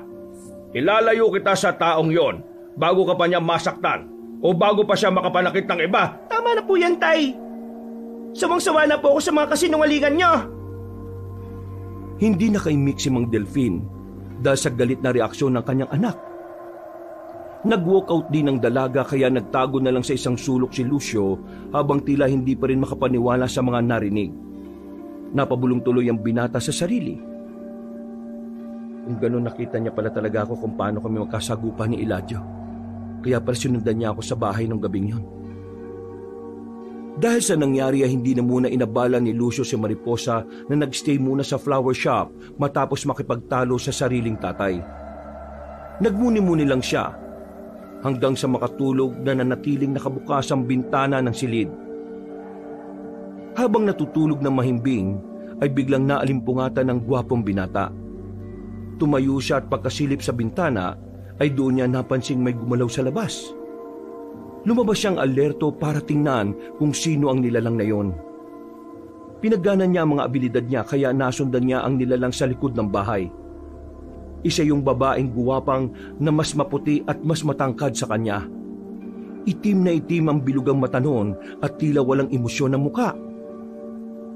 Ilalayo kita sa taong yon bago ka pa niya masaktan o bago pa siya makapanakit ng iba. Tama na po yan, Tay. Sawang-sawa na po ako sa mga kasinungalingan niyo. Hindi nakaimik si Mang Delfin dahil sa galit na reaksyon ng kanyang anak. Nag-walkout din ang dalaga kaya nagtago na lang sa isang sulok si Lucio habang tila hindi pa rin makapaniwala sa mga narinig. Napabulong tuloy ang binata sa sarili. Kung gano'n nakita niya pala talaga ako kung paano kami magkasagupan ni Eladio. Kaya pala sinundan niya ako sa bahay ng gabing yon. Dahil sa nangyari ay hindi na muna inabala ni Lucio si Mariposa na nagstay muna sa flower shop matapos makipagtalo sa sariling tatay. Nagmuni-muni lang siya hanggang sa makatulog na nanatiling nakabukas ang bintana ng silid. Habang natutulog ng mahimbing ay biglang naalimpungatan ng gwapong binata. Tumayo siya at pagkasilip sa bintana ay doon niya napansing may gumalaw sa labas. Lumabas siyang alerto para tingnan kung sino ang nilalang na yon. Pinagganan niya ang mga abilidad niya kaya nasundan niya ang nilalang sa likod ng bahay. Isa yung babaeng guwapang na mas maputi at mas matangkad sa kanya. Itim na itim ang bilugang mata noon at tila walang emosyon ng muka.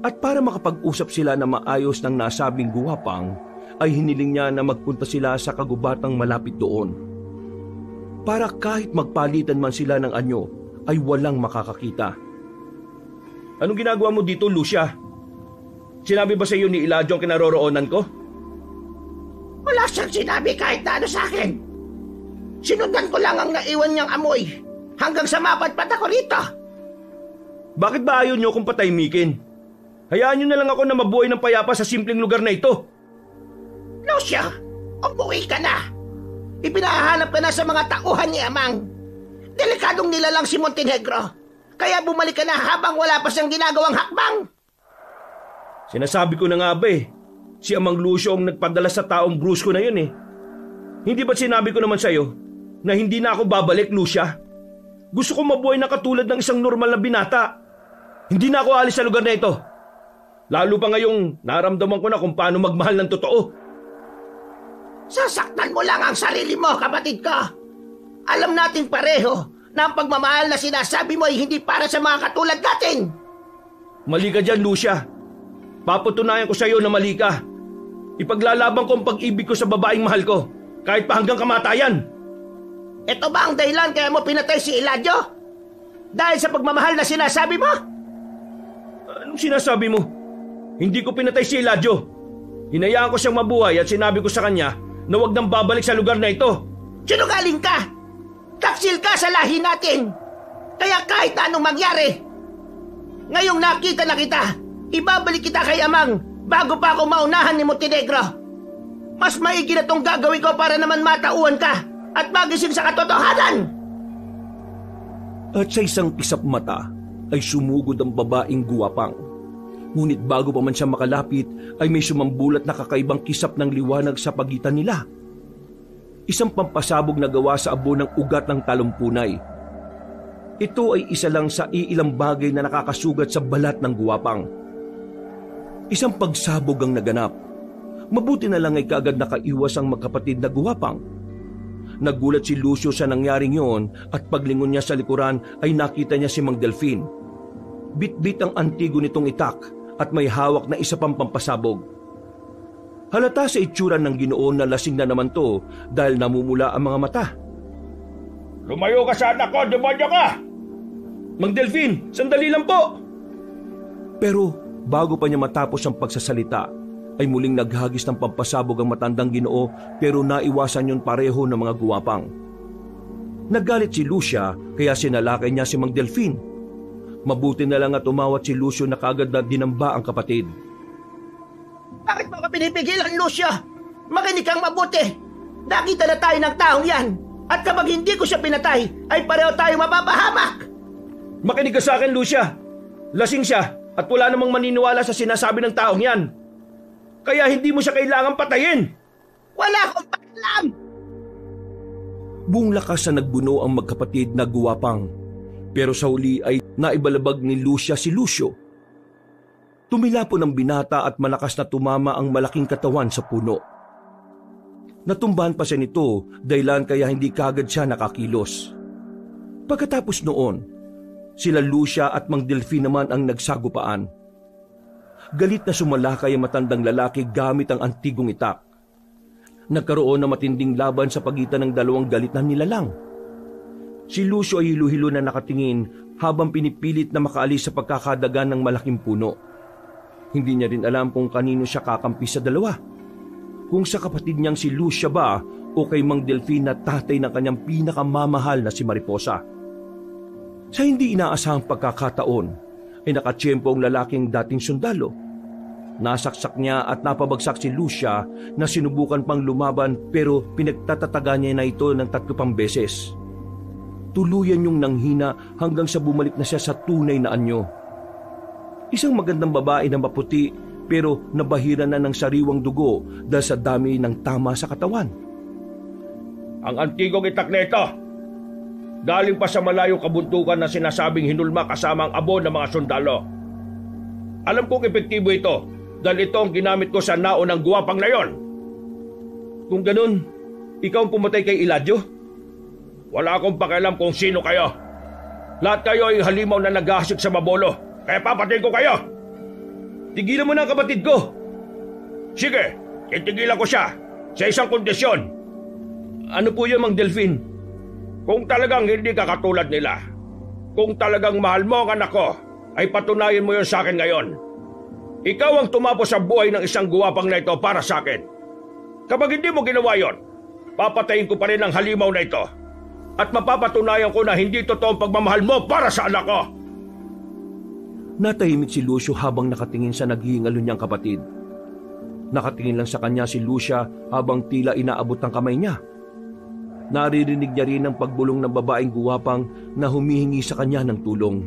At para makapag-usap sila na maayos ng nasabing guwapang, ay hiniling niya na magpunta sila sa kagubatang malapit doon. Para kahit magpalitan man sila ng anyo, ay walang makakakita. Anong ginagawa mo dito, Lucia? Sinabi ba sa iyo ni Eladio ang kinaroroonan ko? Wala siyang sinabi kahit na ano sa akin. Sinundan ko lang ang naiwan niyang amoy hanggang sa mapadpad ako rito. Bakit ba ayaw niyo kung patahimikin? Hayaan niyo na lang ako na mabuhay ng payapa sa simpleng lugar na ito. Lucia, umuwi ka na. Ipinahanap ka na sa mga tauhan ni Amang. Delikadong nilalang si Montenegro. Kaya bumalik ka na habang wala pa siyang ginagawang hakbang. Sinasabi ko na nga ba si Amang Lucio ang nagpadala sa taong brusko na yun Hindi ba sinabi ko naman sa'yo na hindi na ako babalik, Lucia? Gusto ko mabuhay na katulad ng isang normal na binata. Hindi na ako alis sa lugar na ito. Lalo pa ngayong naramdaman ko na kung paano magmahal ng totoo. Sasaktan mo lang ang sarili mo, kapatid ko. Alam natin pareho na ang pagmamahal na sinasabi mo ay hindi para sa mga katulad natin. Mali ka dyan, Lucia. Paputunayan ko sa iyo na mali ka. Ipaglalaban ko ang pag-ibig ko sa babaeng mahal ko, kahit pa hanggang kamatayan. Ito ba ang dahilan kaya mo pinatay si Eladio? Dahil sa pagmamahal na sinasabi mo? Anong sinasabi mo? Hindi ko pinatay si Eladio. Hinayaan ko siyang mabuhay at sinabi ko sa kanya na huwag nang babalik sa lugar na ito. Sinungaling ka! Taksil ka sa lahi natin! Kaya kahit na anong mangyari, ngayong nakita na kita, ibabalik kita kay Amang bago pa ako maunahan ni Montenegro. Mas maigi na tong gagawin ko para naman matauhan ka at magising sa katotohanan! At sa isang kisap mata ay sumugod ang babaeng guwapang. Ngunit bago pa man siya makalapit ay may sumambulat na kakaibang kisap ng liwanag sa pagitan nila. Isang pampasabog na gawa sa abo ng ugat ng talumpunay. Ito ay isa lang sa iilang bagay na nakakasugat sa balat ng guwapang. Isang pagsabog ang naganap. Mabuti na lang ay kaagad nakaiwas ang magkapatid na guwapang. Nagulat si Lucio sa nangyaring yon at paglingon niya sa likuran ay nakita niya si Mang Delfin. Bit-bit ang antigo nitong itak at may hawak na isa pang pampasabog. Halata sa itsura ng Ginoo na lasing na naman to dahil namumula ang mga mata. Lumayo ka sa anak ko, demonyo ka! Mang Delfin, sandali lang po! Pero bago pa niya matapos ang pagsasalita, ay muling naghagis ng pampasabog ang matandang Ginoo pero naiwasan yun pareho ng mga guwapang. Nagalit si Lucia kaya sinalakay niya si Mang Delfin. Mabuti na lang at umawat si Lucio na kaagad na dinamba ang kapatid. Bakit mo ka pinipigilan, Lucio? Makinig kang mabuti. Nakita na tayo ng taong yan. At kapag hindi ko siya pinatay, ay pareho tayo mapapahamak. Makinig ka sa akin, Lucia. Lasing siya at wala namang maniniwala sa sinasabi ng taong yan. Kaya hindi mo siya kailangang patayin. Wala akong pakialam. Buong lakas na nagbuno ang magkapatid na guwapang. Pero sa huli ay naibalabag ni Lucia si Lucio. Tumilapon ang binata at malakas na tumama ang malaking katawan sa puno. Natumbahan pa siya nito dahilan kaya hindi kagad siya nakakilos. Pagkatapos noon, sila Lucia at Mang Delfin naman ang nagsagupaan. Galit na sumalakay ang matandang lalaki gamit ang antigong itak. Nagkaroon na matinding laban sa pagitan ng dalawang galit na nilalang. Si Lucio ay hilo-hilo na nakatingin habang pinipilit na makaalis sa pagkakadagan ng malaking puno. Hindi niya rin alam kung kanino siya kakampi sa dalawa. Kung sa kapatid niyang si Lucia ba o kay Mang Delfin na tatay ng kanyang pinakamamahal na si Mariposa. Sa hindi inaasahang pagkakataon ay nakatsyempo ang lalaking dating sundalo. Nasaksak niya at napabagsak si Lucia na sinubukan pang lumaban pero pinagtatataga niya na ito ng 3 pang beses. Tuluyan yung nanghina hanggang sa bumalik na siya sa tunay na anyo. Isang magandang babae na maputi pero nabahiran na ng sariwang dugo dahil sa dami ng tama sa katawan. Ang antigong itak na ito, galing pa sa malayong kabuntukan na sinasabing hinulma kasama ang abo ng mga sundalo. Alam kong epektibo ito dahil ito ang ginamit ko sa naunang guwapang na yon. Kung ganun, ikaw ang pumatay kay Eladio? Wala akong pakialam kung sino kayo. Lahat kayo ay halimaw na naghahasik sa Mabolo, kaya papatayin ko kayo. Tigilan mo na ang kapatid ko. Sige, titigilan ko siya sa isang kondisyon. Ano po yun, Mang Delfin? Kung talagang hindi ka katulad nila, kung talagang mahal mo ang anak ko, ay patunayan mo yun sa akin ngayon. Ikaw ang tumapos sa buhay ng isang guwapang na ito para sa akin. Kapag hindi mo ginawa yon, papatayin ko pa rin ang halimaw na ito. At mapapatunayan ko na hindi totoo ang pagmamahal mo para sa anak ko. Natahimik si Lucio habang nakatingin sa naghihingalo niyang kapatid. Nakatingin lang sa kanya si Lucia habang tila inaabot ang kamay niya. Naririnig niya rin ang pagbulong ng babaeng guwapang na humihingi sa kanya ng tulong.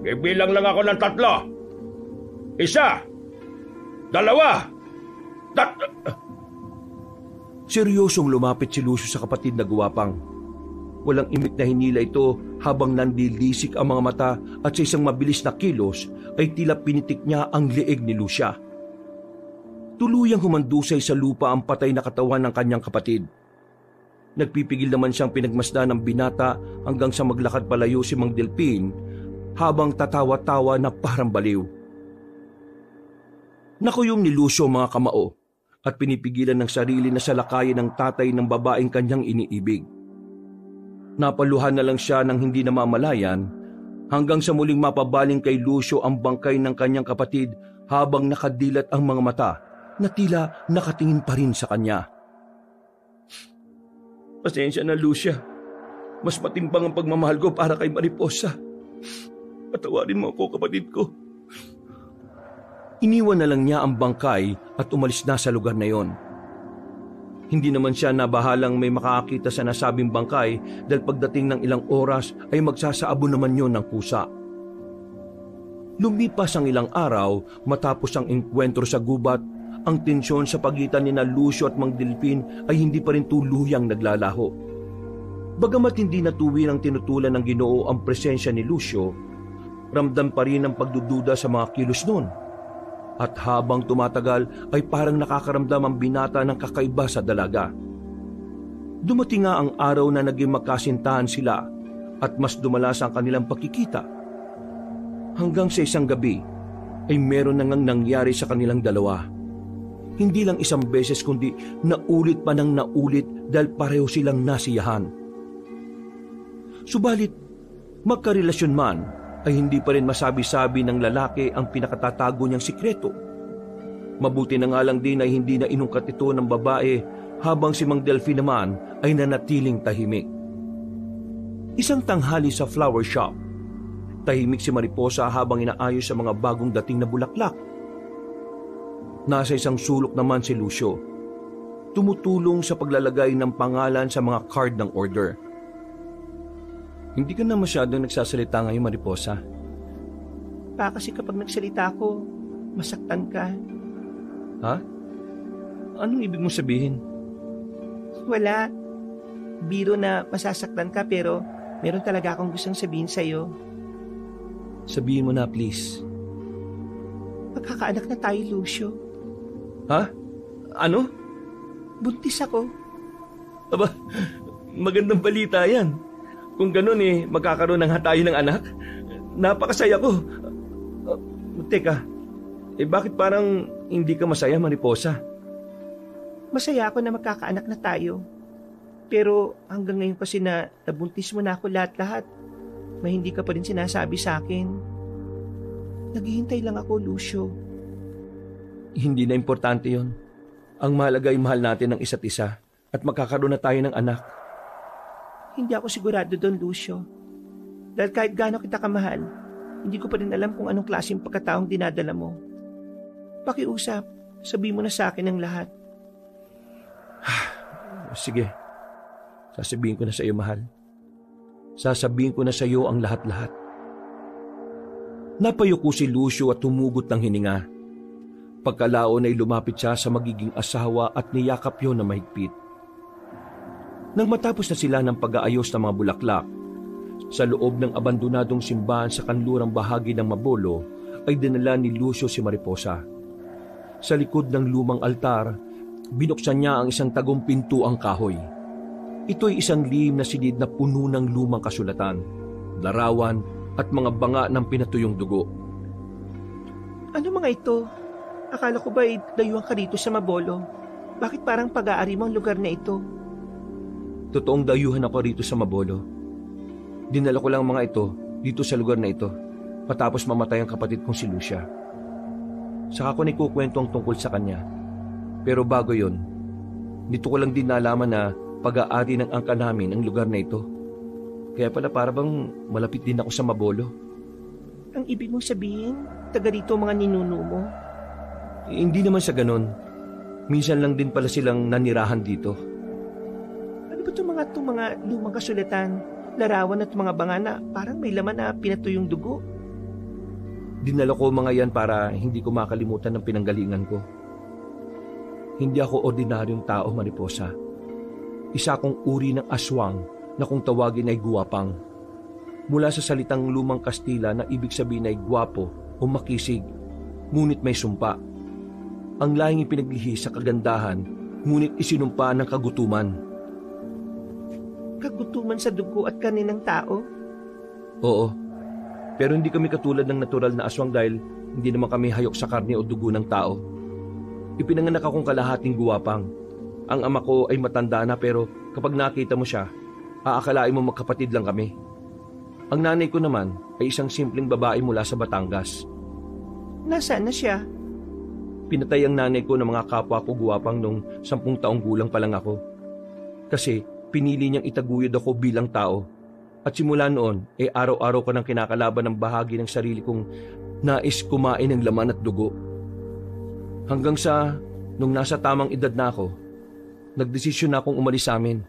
Bibilang lang ako ng 3. 1, 2, Seryosong lumapit si Lucio sa kapatid na guwapang. Walang imik na hinila ito habang nandilisik ang mga mata at sa isang mabilis na kilos ay tila pinitik niya ang leeg ni Lucia. Tuluyang humandusay sa lupa ang patay na katawan ng kanyang kapatid. Nagpipigil naman siyang pinagmasdan ng binata hanggang sa maglakad palayo si Mang Delfin habang tatawa-tawa na parang baliw. Nakuyong ni Lucio mga kamao at pinipigilan ng sarili na salakayin ng tatay ng babaeng kanyang iniibig. Napaluhan na lang siya ng hindi namamalayan hanggang sa muling mapabaling kay Lucio ang bangkay ng kanyang kapatid habang nakadilat ang mga mata na tila nakatingin pa rin sa kanya. Pasensya na, Lucia. Mas matimbang ang pagmamahal ko para kay Mariposa. Patawarin mo ako, kapatid ko. Iniwan na lang niya ang bangkay at umalis na sa lugar na yon. Hindi naman siya nabahalang may makakakita sa nasabing bangkay dahil pagdating ng ilang oras ay magsasaabo naman yon ng kusa. Lumipas ang ilang araw matapos ang engkwentro sa gubat, ang tensyon sa pagitan ni Lucio at Mang Delfin ay hindi pa rin tuluyang naglalaho. Bagamat hindi natuwirang tinutulan ng Ginoo ang presensya ni Lucio, ramdam pa rin ang pagdududa sa mga kilos noon. At habang tumatagal ay parang nakakaramdam ang binata ng kakaiba sa dalaga. Dumating nga ang araw na naging magkasintahan sila at mas dumalas ang kanilang pagkikita. Hanggang sa isang gabi ay meron na ngang nangyari sa kanilang dalawa. Hindi lang isang beses kundi naulit pa ng naulit dahil pareho silang nasiyahan. Subalit, magkarelasyon man, ay hindi pa rin masabi-sabi ng lalaki ang pinakatatago niyang sikreto. Mabuti na nga lang din ay hindi na inungkat ito ng babae habang si Mang Delfin naman ay nanatiling tahimik. Isang tanghali sa flower shop, tahimik si Mariposa habang inaayos sa mga bagong dating na bulaklak. Nasa isang sulok naman si Lucio, tumutulong sa paglalagay ng pangalan sa mga card ng order. Hindi ka na masyadong nagsasalita ngayon, Mariposa. Kasi kapag nagsalita ako, masaktan ka. Ha? Anong ibig mong sabihin? Wala. Biro na masasaktan ka pero meron talaga akong gustong sabihin sa'yo. Sabihin mo na, please. Magkakaanak na tayo, Lucio. Ha? Ano? Buntis ako. Aba, magandang balita yan. Kung ganun magkakaroon ng hatayo ng anak, napakasaya ko. Teka, bakit parang hindi ka masaya, Mariposa? Masaya ako na magkakaanak na tayo. Pero hanggang ngayon kasi na nabuntis mo na ako lahat-lahat, may hindi ka pa rin sinasabi sa akin. Naghihintay lang ako, Lucio. Hindi na importante yon. Ang mahalaga ay mahal natin ng isa't isa at magkakaroon na tayo ng anak. Hindi ako sigurado doon, Lucio. Dahil kahit gaano kita kamahal, hindi ko pa rin alam kung anong klaseng pagkataong dinadala mo. Pakiusap, sabihin mo na sa akin ang lahat. Sige, sasabihin ko na sa iyo, mahal. Sasabihin ko na sa iyo ang lahat-lahat. Napayuko si Lucio at tumugot ng hininga. Pagkalaon ay lumapit siya sa magiging asawa at niyakap yon na mahigpit. Nang matapos na sila ng pag-aayos ng mga bulaklak, sa loob ng abandonadong simbahan sa kanlurang bahagi ng Mabolo ay dinala ni Lucio si Mariposa. Sa likod ng lumang altar, binuksan niya ang isang tagong pintuang kahoy. Ito'y isang lihim na silid na puno ng lumang kasulatan, larawan at mga banga ng pinatuyong dugo. Ano mga ito? Akala ko ba dayuhan ka dito sa Mabolo? Bakit parang pag-aari mo ang lugar na ito? Totoong dayuhan ako rito sa Mabolo. Dinala ko lang mga ito dito sa lugar na ito matapos mamatay ang kapatid kong si Lucia. Saka ko nikukwento ang tungkol sa kanya. Pero bago yon, dito ko lang din nalaman na pag-aari ng angka namin ang lugar na ito. Kaya pala para bang malapit din ako sa Mabolo. Ang ibig mong sabihin, taga rito mga ninuno mo? Hindi naman sa ganon. Minsan lang din pala silang nanirahan dito. Ano ba itong mga lumang kasulatan, larawan at mga banga na parang may laman na pinatuyong dugo? Dinala ko mga yan para hindi ko makalimutan ng pinanggalingan ko. Hindi ako ordinaryong tao, Mariposa. Isa akong uri ng aswang na kung tawagin ay guwapang. Mula sa salitang lumang Kastila na ibig sabihin ay guwapo o makisig, ngunit may sumpa. Ang lahing ipinaglihi sa kagandahan, ngunit isinumpa ng kagutuman. Kagutuman sa dugo at karne ng tao? Oo, pero hindi kami katulad ng natural na aswang dahil hindi naman kami hayok sa karne o dugo ng tao. Ipinanganak akong kalahating guwapang. Ang ama ko ay matanda na pero kapag nakita mo siya, aakalain mo magkapatid lang kami. Ang nanay ko naman ay isang simpleng babae mula sa Batangas. Nasaan na siya? Pinatay ang nanay ko ng mga kapwa ko guwapang nung 10 taong gulang pa lang ako. Kasi pinili niyang itaguyod ako bilang tao. At simula noon, araw-araw ko nang kinakalaban ng bahagi ng sarili kong nais kumain ng laman at dugo. Hanggang sa nung nasa tamang edad na ako, nagdesisyon na akong umalis sa amin.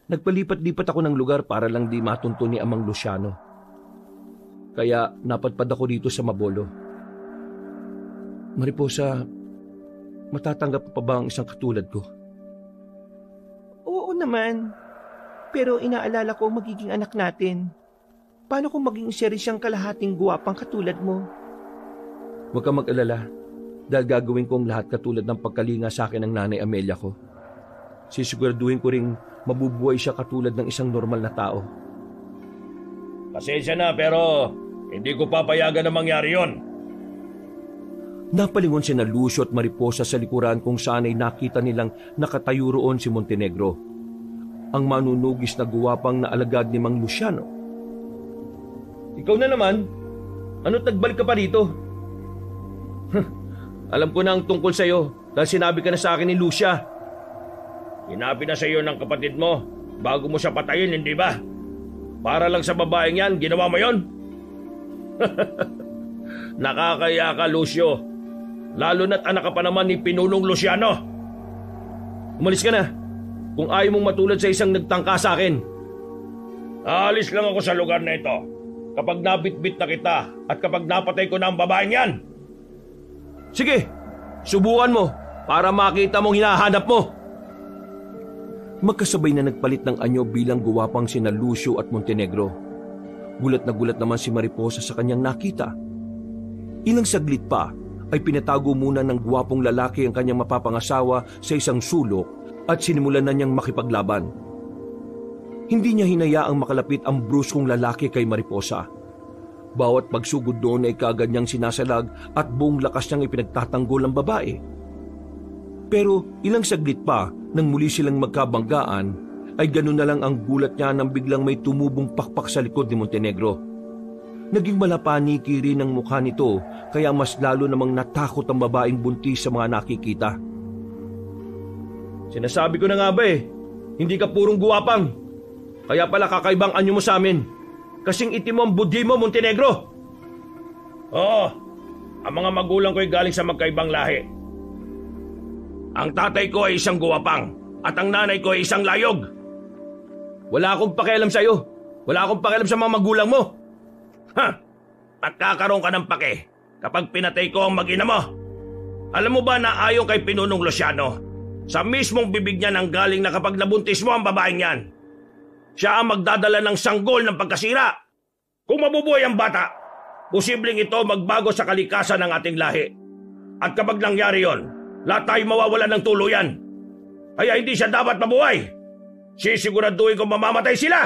Nagpalipat-lipat ako ng lugar para lang di matunto ni Amang Luciano. Kaya napadpad ako dito sa Mabolo. Mariposa, matatanggap pa ba ang isang katulad ko? Oo naman. Pero inaalala ko magiging anak natin. Paano kung maging siya rin siyang kalahating guwapang katulad mo? Huwag kang mag-alala dahil gagawin kong lahat katulad ng pagkalinga sa akin ng nanay Amelia ko. Sisiguraduhin ko ring mabubuhay siya katulad ng isang normal na tao. Pasensya na pero hindi ko papayagan na mangyari yon. Napalingon sina Lucio at Mariposa sa likuran kung saan ay nakita nilang nakatayo roon si Montenegro, ang manunugis na guwapang na alagad ni Mang Luciano. Ikaw na naman? Ano tagbalik ka pa dito? Alam ko na ang tungkol sa'yo dahil sinabi ka na sa akin ni Lucia. Sinabi na sa iyo ng kapatid mo bago mo siya patayin, hindi ba? Para lang sa babaeng yan, ginawa mo yon? Nakakaya ka, Lucio. Lalo na't anak ka pa naman ni Pinulong Luciano. Umalis ka na kung ayaw mong matulad sa isang nagtangka sa akin. Aalis lang ako sa lugar na ito kapag nabitbit na kita at kapag napatay ko na ang babaeng yan. Sige, subukan mo para makita mong hinahanap mo. Magkasabay na nagpalit ng anyo bilang guwapang sina Lucio at Montenegro. Gulat na gulat naman si Mariposa sa kanyang nakita. Ilang saglit pa ay pinatago muna ng guwapong lalaki ang kanyang mapapangasawa sa isang sulok at sinimulan na niyang makipaglaban. Hindi niya hinayaang makalapit ang bruskong lalaki kay Mariposa. Bawat pagsugod doon ay kaagad niyang sinasalag at buong lakas niyang ipinagtatanggol ang babae. Pero ilang saglit pa nang muli silang magkabanggaan ay ganun na lang ang gulat niya nang biglang may tumubong pakpak sa likod ni Montenegro. Naging malapaniki rin ang mukha nito kaya mas lalo namang natakot ang babaeng buntis sa mga nakikita. Sinasabi ko na nga ba hindi ka purong guwapang. Kaya pala kakaibang anyo mo sa amin. Kasing itim mo ang budhi mo, Montenegro. Oo, ang mga magulang ko ay galing sa magkaibang lahi. Ang tatay ko ay isang guwapang at ang nanay ko ay isang layog. Wala akong pakialam sa'yo. Wala akong pakialam sa mga magulang mo. Magkakaroon ka ng pake kapag pinatay ko ang mag-ina mo. Alam mo ba na ayon kay Pinunong Luciano, sa mismong bibig niya nang galing na kapag nabuntis mo ang babaeng yan, siya ang magdadala ng sanggol ng pagkasira. Kung mabubuhay ang bata, posibleng ito magbago sa kalikasan ng ating lahi. At kapag nangyari yon, lahat tayo mawawalan ng tuluyan. Kaya hindi siya dapat mabuhay. Sisiguraduhin kong mamamatay sila.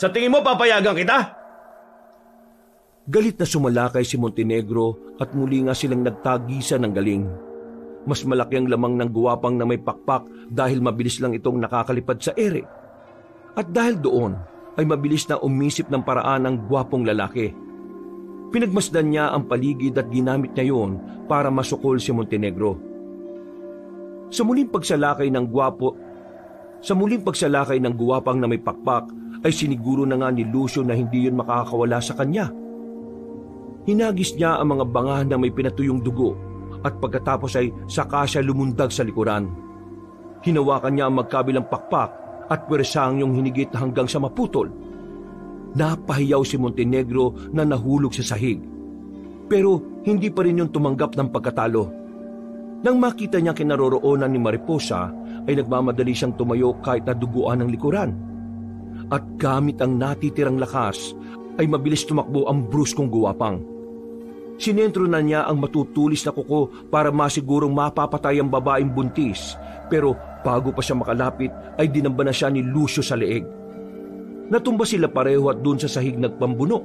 Sa tingin mo papayagan kita? Galit na sumalakay si Montenegro at muli nga silang nagtagisa ng galing. Mas malaki ang lamang ng guwapang na may pakpak dahil mabilis lang itong nakakalipad sa ere. At dahil doon ay mabilis na umisip ng paraan ang guwapong lalaki. Pinagmasdan niya ang paligid at ginamit niya yon para masukol si Montenegro. Sa muling pagsalakay ng guwapang na may pakpak ay siniguro na nga ni Lucio na hindi yun makakawala sa kanya. Hinagis niya ang mga banga na may pinatuyong dugo at pagkatapos ay saka siya lumundag sa likuran. Hinawakan niya ang magkabilang pakpak at pwersang yung hinigit hanggang sa maputol. Napahiyaw si Montenegro na nahulog sa sahig. Pero hindi pa rin yung tumanggap ng pagkatalo. Nang makita niya kinaroroonan ni Mariposa ay nagmamadali siyang tumayo kahit naduguan ng likuran. At gamit ang natitirang lakas ay mabilis tumakbo ang bruskong guwapang. Sinentro na niya ang matutulis na kuko para masigurong mapapatay ang babaeng buntis, pero bago pa siya makalapit ay dinamba na siya ni Lucio sa leeg. Natumba sila pareho at doon sa sahig nagpambuno.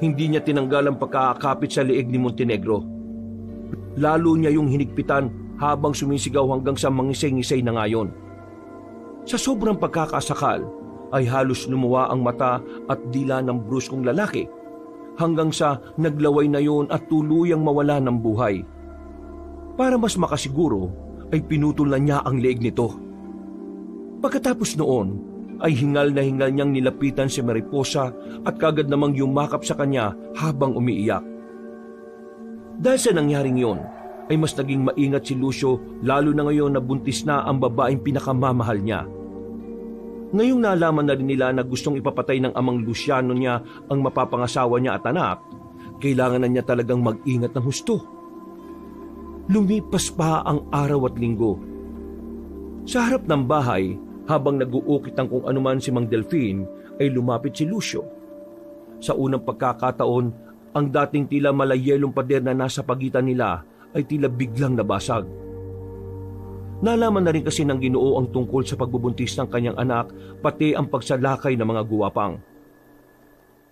Hindi niya tinanggal ang pagkakapit sa leeg ni Montenegro. Lalo niya yung hinigpitan habang sumisigaw hanggang sa mangisay-ngisay na ngayon. Sa sobrang pagkakasakal ay halos lumuwa ang mata at dila ng bruskong lalaki. hanggang sa naglaway na yon at tuluyang mawala ng buhay. Para mas makasiguro ay pinutol na niya ang leeg nito. Pagkatapos noon ay hingal na hingal niyang nilapitan si Mariposa at kagad namang yumakap sa kanya habang umiiyak. Dahil sa nangyaring yon ay mas naging maingat si Lucio, lalo na ngayon na buntis na ang babaeng pinakamamahal niya. Ngayong nalaman na rin nila na gustong ipapatay ng amang Luciano niya ang mapapangasawa niya at anak, kailangan na niya talagang mag-ingat ng husto. Lumipas pa ang araw at linggo. Sa harap ng bahay, habang nag-uukit ng kung anuman si Mang Delfin, ay lumapit si Lucio. Sa unang pagkakataon, ang dating tila malayelong pader na nasa pagitan nila ay tila biglang nabasag. Nalaman na rin kasi ng Ginoo ang tungkol sa pagbubuntis ng kanyang anak, pati ang pagsalakay ng mga guwapang.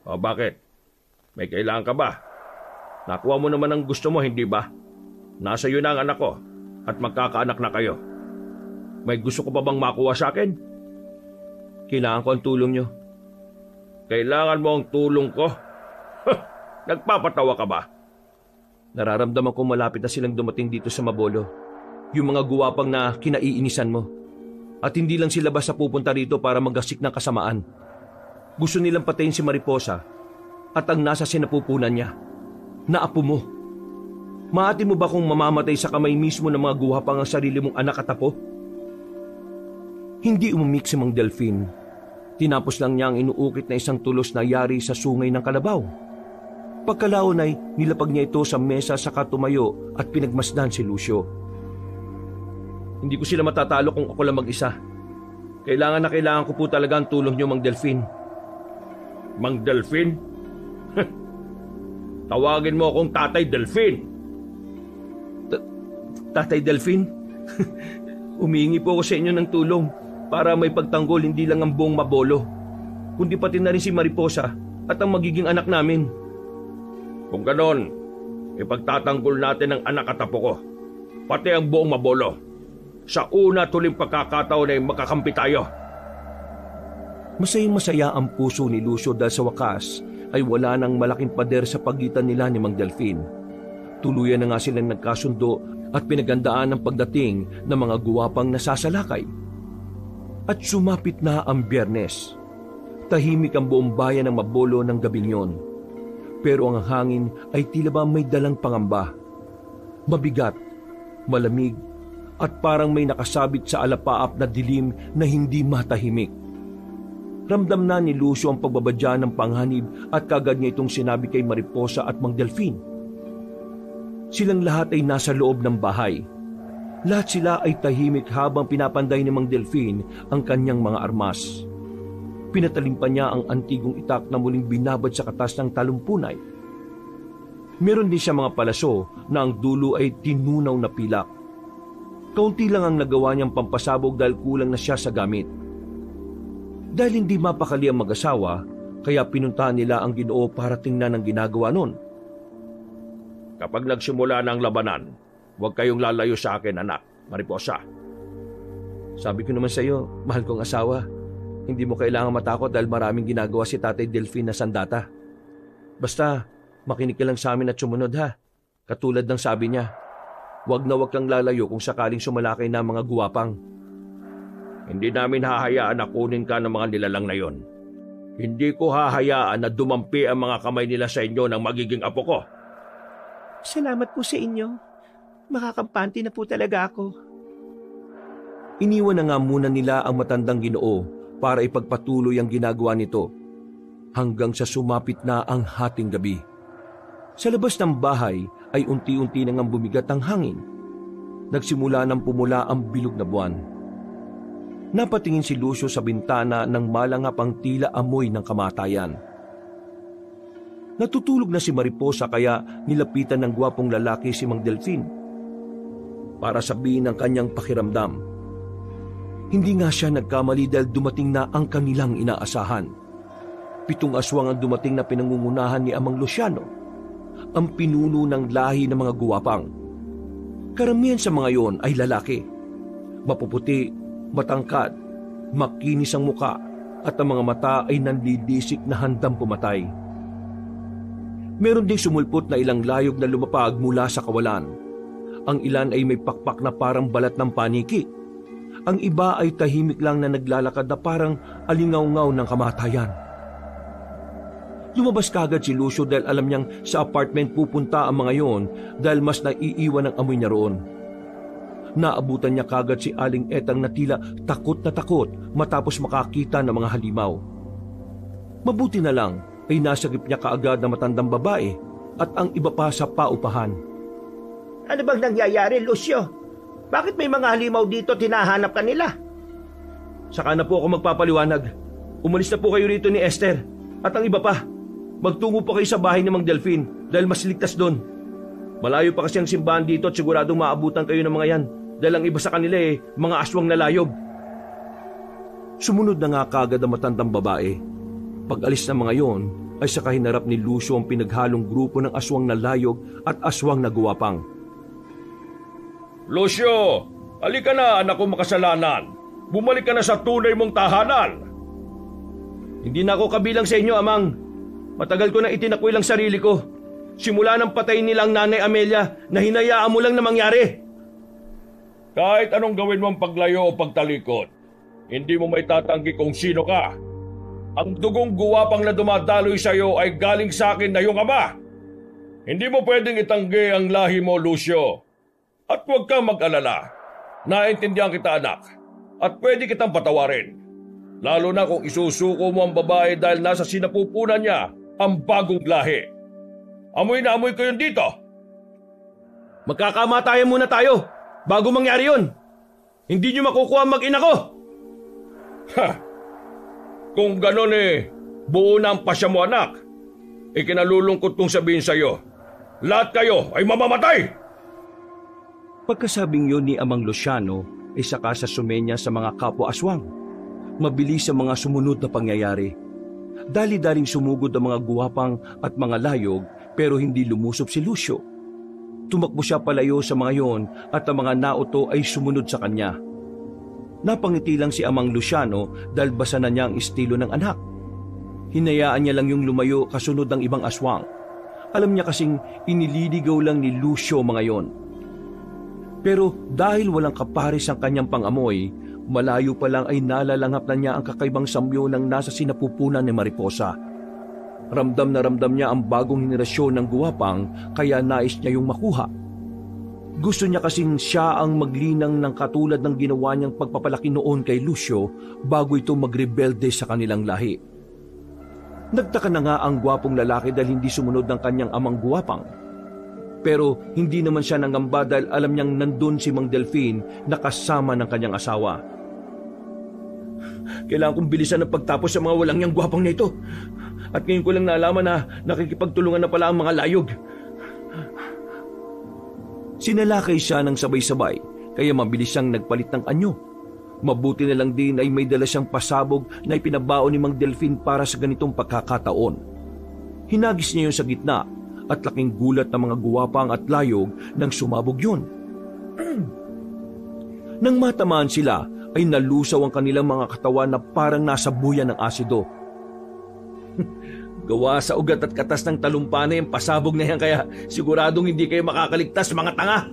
O bakit? May kailangan ka ba? Nakuha mo naman ang gusto mo, hindi ba? Nasa iyo na ang anak ko at magkakaanak na kayo. May gusto ko pa bang makuha sa akin? Kailangan ko ang tulong niyo. Kailangan mo ang tulong ko? Nagpapatawa ka ba? Nararamdaman ko malapit na silang dumating dito sa Mabolo. Yung mga guwapang na kinaiinisan mo. At hindi lang sila basta pupunta rito para maggasik ng kasamaan. Gusto nilang patayin si Mariposa at ang nasa sinapupunan niya, na apo mo. Maati mo ba kung mamamatay sa kamay mismo ng mga guwapang ang sarili mong anak at apo? Hindi umimik si Mang Delfin. Tinapos lang niya ang inuukit na isang tulos na yari sa sungay ng kalabaw. Pagkalaon ay nilapag niya ito sa mesa saka tumayo at pinagmasdan si Lucio. Hindi ko sila matatalo kung ako lang mag-isa. Kailangan na kailangan ko po talaga ang tulong niyo, Mang Delfin. Mang Delfin? Tawagin mo akong Tatay Delfin. Tatay Delfin? Humihingi po ako sa inyo ng tulong para may pagtanggol hindi lang ang buong Mabolo, kundi pati na rin si Mariposa at ang magiging anak namin. Kung ganon, ipagtatanggol natin ang anak at apo ko, pati ang buong Mabolo. Sa una tuling pagkakataon ay makakampi tayo. Masayang-masaya ang puso ni Lucio dahil sa wakas ay wala nang malaking pader sa pagitan nila ni Mang Delfin. Tuluyan na nga silang nagkasundo at pinagandaan ang pagdating ng mga guwapang nasasalakay. At sumapit na ang Biyernes. Tahimik ang buong bayan ng Mabolo ng gabing yon. Pero ang hangin ay tila ba may dalang pangamba. Mabigat, malamig, at parang may nakasabit sa alapaap na dilim na hindi matahimik. Ramdam na ni Lucio ang pagbabadya ng panganib at kagad niya itong sinabi kay Mariposa at Mang Delfin. Silang lahat ay nasa loob ng bahay. Lahat sila ay tahimik habang pinapanday ni Mang Delfin ang kanyang mga armas. Pinatalim pa niya ang antigong itak na muling binabad sa katas ng talumpunay. Meron din siya mga palaso na ang dulo ay tinunaw na pilak. Kaunti lang ang nagawa niyang pampasabog dahil kulang na siya sa gamit. Dahil hindi mapakali ang mag-asawa, kaya pinuntahan nila ang Ginoo para tingnan ang ginagawa nun. Kapag nagsimula na ang labanan, huwag kayong lalayo sa akin, anak, Mariposa. Sabi ko naman sa iyo, mahal kong asawa, hindi mo kailangan matakot dahil maraming ginagawa si Tatay Delfin na sandata. Basta, makinig ka lang sa amin at sumunod ha. Katulad ng sabi niya, huwag na huwag kang lalayo kung sakaling sumalakay na mga guwapang. Hindi namin hahayaan na kunin ka ng mga nilalang na yon. Hindi ko hahayaan na dumampi ang mga kamay nila sa inyo ng magiging apo ko. Salamat po sa inyo. Makakampante na po talaga ako. Iniwan na nga muna nila ang matandang Ginoo para ipagpatuloy ang ginagawa nito hanggang sa sumapit na ang hating gabi. Sa labas ng bahay ay unti-unti nang bumigat ang hangin. Nagsimula nang pumula ang bilog na buwan. Napatingin si Lucio sa bintana nang malangap ang tila amoy ng kamatayan. Natutulog na si Mariposa kaya nilapitan ng gwapong lalaki si Mang Delfin para sabihin ang kanyang pakiramdam. Hindi nga siya nagkamali dahil dumating na ang kanilang inaasahan. 7 aswang ang dumating na pinangungunahan ni Amang Luciano, ang pinuno ng lahi ng mga guwapang. Karamihan sa mga yon ay lalaki. Mapuputi, matangkad, makinis ang muka at ang mga mata ay nanlidisik na handang pumatay. Meron ding sumulpot na ilang layog na lumapag mula sa kawalan. Ang ilan ay may pakpak na parang balat ng paniki. Ang iba ay tahimik lang na naglalakad na parang alingaw-ngaw ng kamatayan. Lumabas kagad si Lucio dahil alam niyang sa apartment pupunta ang mga yon dahil mas naiiwan ang amoy niya roon. Naabutan niya kagad si Aling Etang na tila takot na takot matapos makakita ng mga halimaw. Mabuti na lang ay nasagip niya kaagad na matandang babae at ang iba pa sa paupahan. Ano bang nangyayari, Lucio? Bakit may mga halimaw dito tinahanap ka nila? Saka na po ako magpapaliwanag. Umalis na po kayo rito ni Esther at ang iba pa. Magtungo po kayo sa bahay ni Mang Delphine dahil mas ligtas doon. Malayo pa kasi ang simbahan dito at siguradong maabutan kayo ng mga yan dahil ang iba sa kanila mga aswang na layog. Sumunod na nga kagad ang matandang babae. Pag-alis ng mga yon ay saka hinarap ni Lucio ang pinaghalong grupo ng aswang na layog at aswang na guwapang. Lucio, halika na anak ko makasalanan. Bumalik ka na sa tunay mong tahanan. Hindi na ako kabilang sa inyo, Amang. Matagal ko na itinakwil ang sarili ko. Simula ng patay nilang Nanay Amelia na hinayaan mo lang na mangyari. Kahit anong gawin mong paglayo o pagtalikod, hindi mo may tatanggi kung sino ka. Ang dugong guwapang na dumadaloy sa iyo ay galing sa akin na iyong ama. Hindi mo pwedeng itanggi ang lahi mo, Lucio. At huwag kang mag-alala. Naintindihan kita, anak. At pwede kitang patawarin. Lalo na kung isusuko mo ang babae dahil nasa sinapupunan niya ang bagong lahi. Amoy na amoy ko yun dito. Magkakamatayan muna tayo bago mangyari yun. Hindi niyo makukuha ang mag-ina ko. Ha! Kung ganon buo na ang pasya mo, anak. Ikinalulungkot kong sabihin sa iyo, lahat kayo ay mamamatay! Pagkasabing yun ni Amang Luciano ay saka sa sumenya sa mga kapwa-aswang. Mabilis ang mga sumunod na pangyayari. Dali-daling sumugod ang mga guwapang at mga layog pero hindi lumusob si Lucio. Tumakbo siya palayo sa mga yon at ang mga nauto ay sumunod sa kanya. Napangiti lang si Amang Luciano dahil basa na niya ang estilo ng anak. Hinayaan niya lang yung lumayo kasunod ng ibang aswang. Alam niya kasing inililigaw lang ni Lucio mga yon. Pero dahil walang kapares ang kanyang pangamoy, malayo pa lang ay nalalanghap na niya ang kakaibang samyo ng nasa sinapupunan ni Mariposa. Ramdam na ramdam niya ang bagong henerasyon ng guwapang kaya nais niya yung makuha. Gusto niya kasing siya ang maglinang ng katulad ng ginawa niyang pagpapalaki noon kay Lucio bago ito magrebelde sa kanilang lahi. Nagtaka na nga ang gwapong lalaki dahil hindi sumunod ng kanyang amang guwapang. Pero hindi naman siya nangamba dahil alam niyang nandun si Mang Delphine na kasama ng kanyang asawa. Kailangan kong bilisan ang pagtapos sa mga walang niyang gwapang na ito. At ngayon ko lang nalaman na nakikipagtulungan na pala ang mga layog. Sinalakay siya ng sabay-sabay kaya mabilis siyang nagpalit ng anyo. Mabuti na lang din ay may dala siyang pasabog na ipinabaon ni Mang Delphine para sa ganitong pagkakataon. Hinagis niya yun sa gitna at laking gulat ng mga guwapang at layog nang sumabog yun. Nang matamaan sila ay nalusaw ang kanilang mga katawan na parang nasa buyan ng asido. Gawa sa ugat at katas ng talumpana yung pasabog na yan kaya siguradong hindi kayo makakaligtas mga tanga.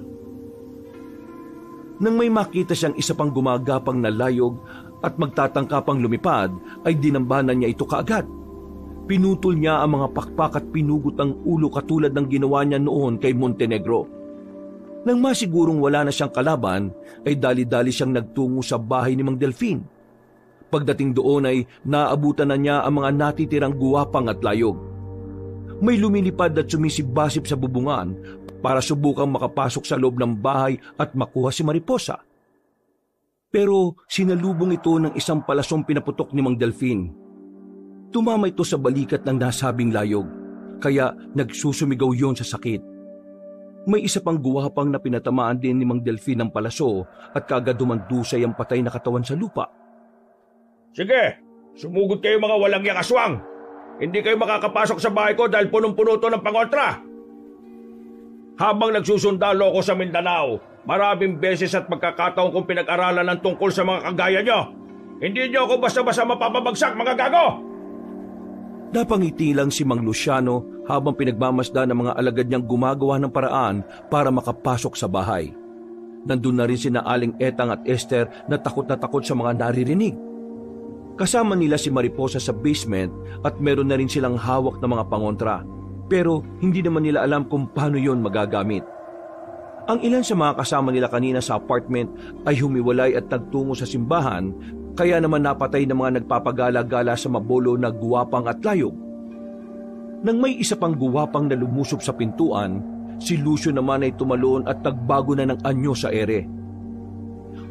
Nang may makita siyang isa pang gumagapang na layog at magtatangkapang lumipad ay dinambanan niya ito kaagad. Pinutol niya ang mga pakpak at pinugot ang ulo katulad ng ginawa niya noon kay Montenegro. Nang masigurong wala na siyang kalaban ay dali-dali siyang nagtungo sa bahay ni Mang Delphine. Pagdating doon ay naabutan na niya ang mga natitirang guwapang at layog. May lumilipad at sumisibasip sa bubungan para subukang makapasok sa loob ng bahay at makuha si Mariposa. Pero sinalubong ito ng isang palasong pinaputok ni Mang Delphine. Tumama ito sa balikat ng nasabing layog, kaya nagsusumigaw yon sa sakit. May isa pang guwapang na pinatamaan din ni Mang Delphine ng palaso at kaagad dumandusay ang patay na katawan sa lupa. Sige, sumugod kayo mga walang yang aswang. Hindi kayo makakapasok sa bahay ko dahil punong-puno to ng pangontra. Habang nagsusundalo ko sa Mindanao, maraming beses at pagkakataon kong pinag-aralan ng tungkol sa mga kagaya nyo. Hindi nyo ako basta-basta mapapabagsak, mga gago! Napangiti lang si Mang Luciano habang pinagmamasdan ng mga alagad niyang gumagawa ng paraan para makapasok sa bahay. Nandun na rin sina Aling Etang at Esther na takot sa mga naririnig. Kasama nila si Mariposa sa basement at meron na rin silang hawak na mga pangontra. Pero hindi naman nila alam kung paano yon magagamit. Ang ilan sa mga kasama nila kanina sa apartment ay humiwalay at nagtungo sa simbahan, kaya naman napatay ng mga nagpapagala-gala sa mabolo na guwapang at layog. Nang may isa pang guwapang na lumusob sa pintuan, si Lucio naman ay tumalon at nagbago na ng anyo sa ere.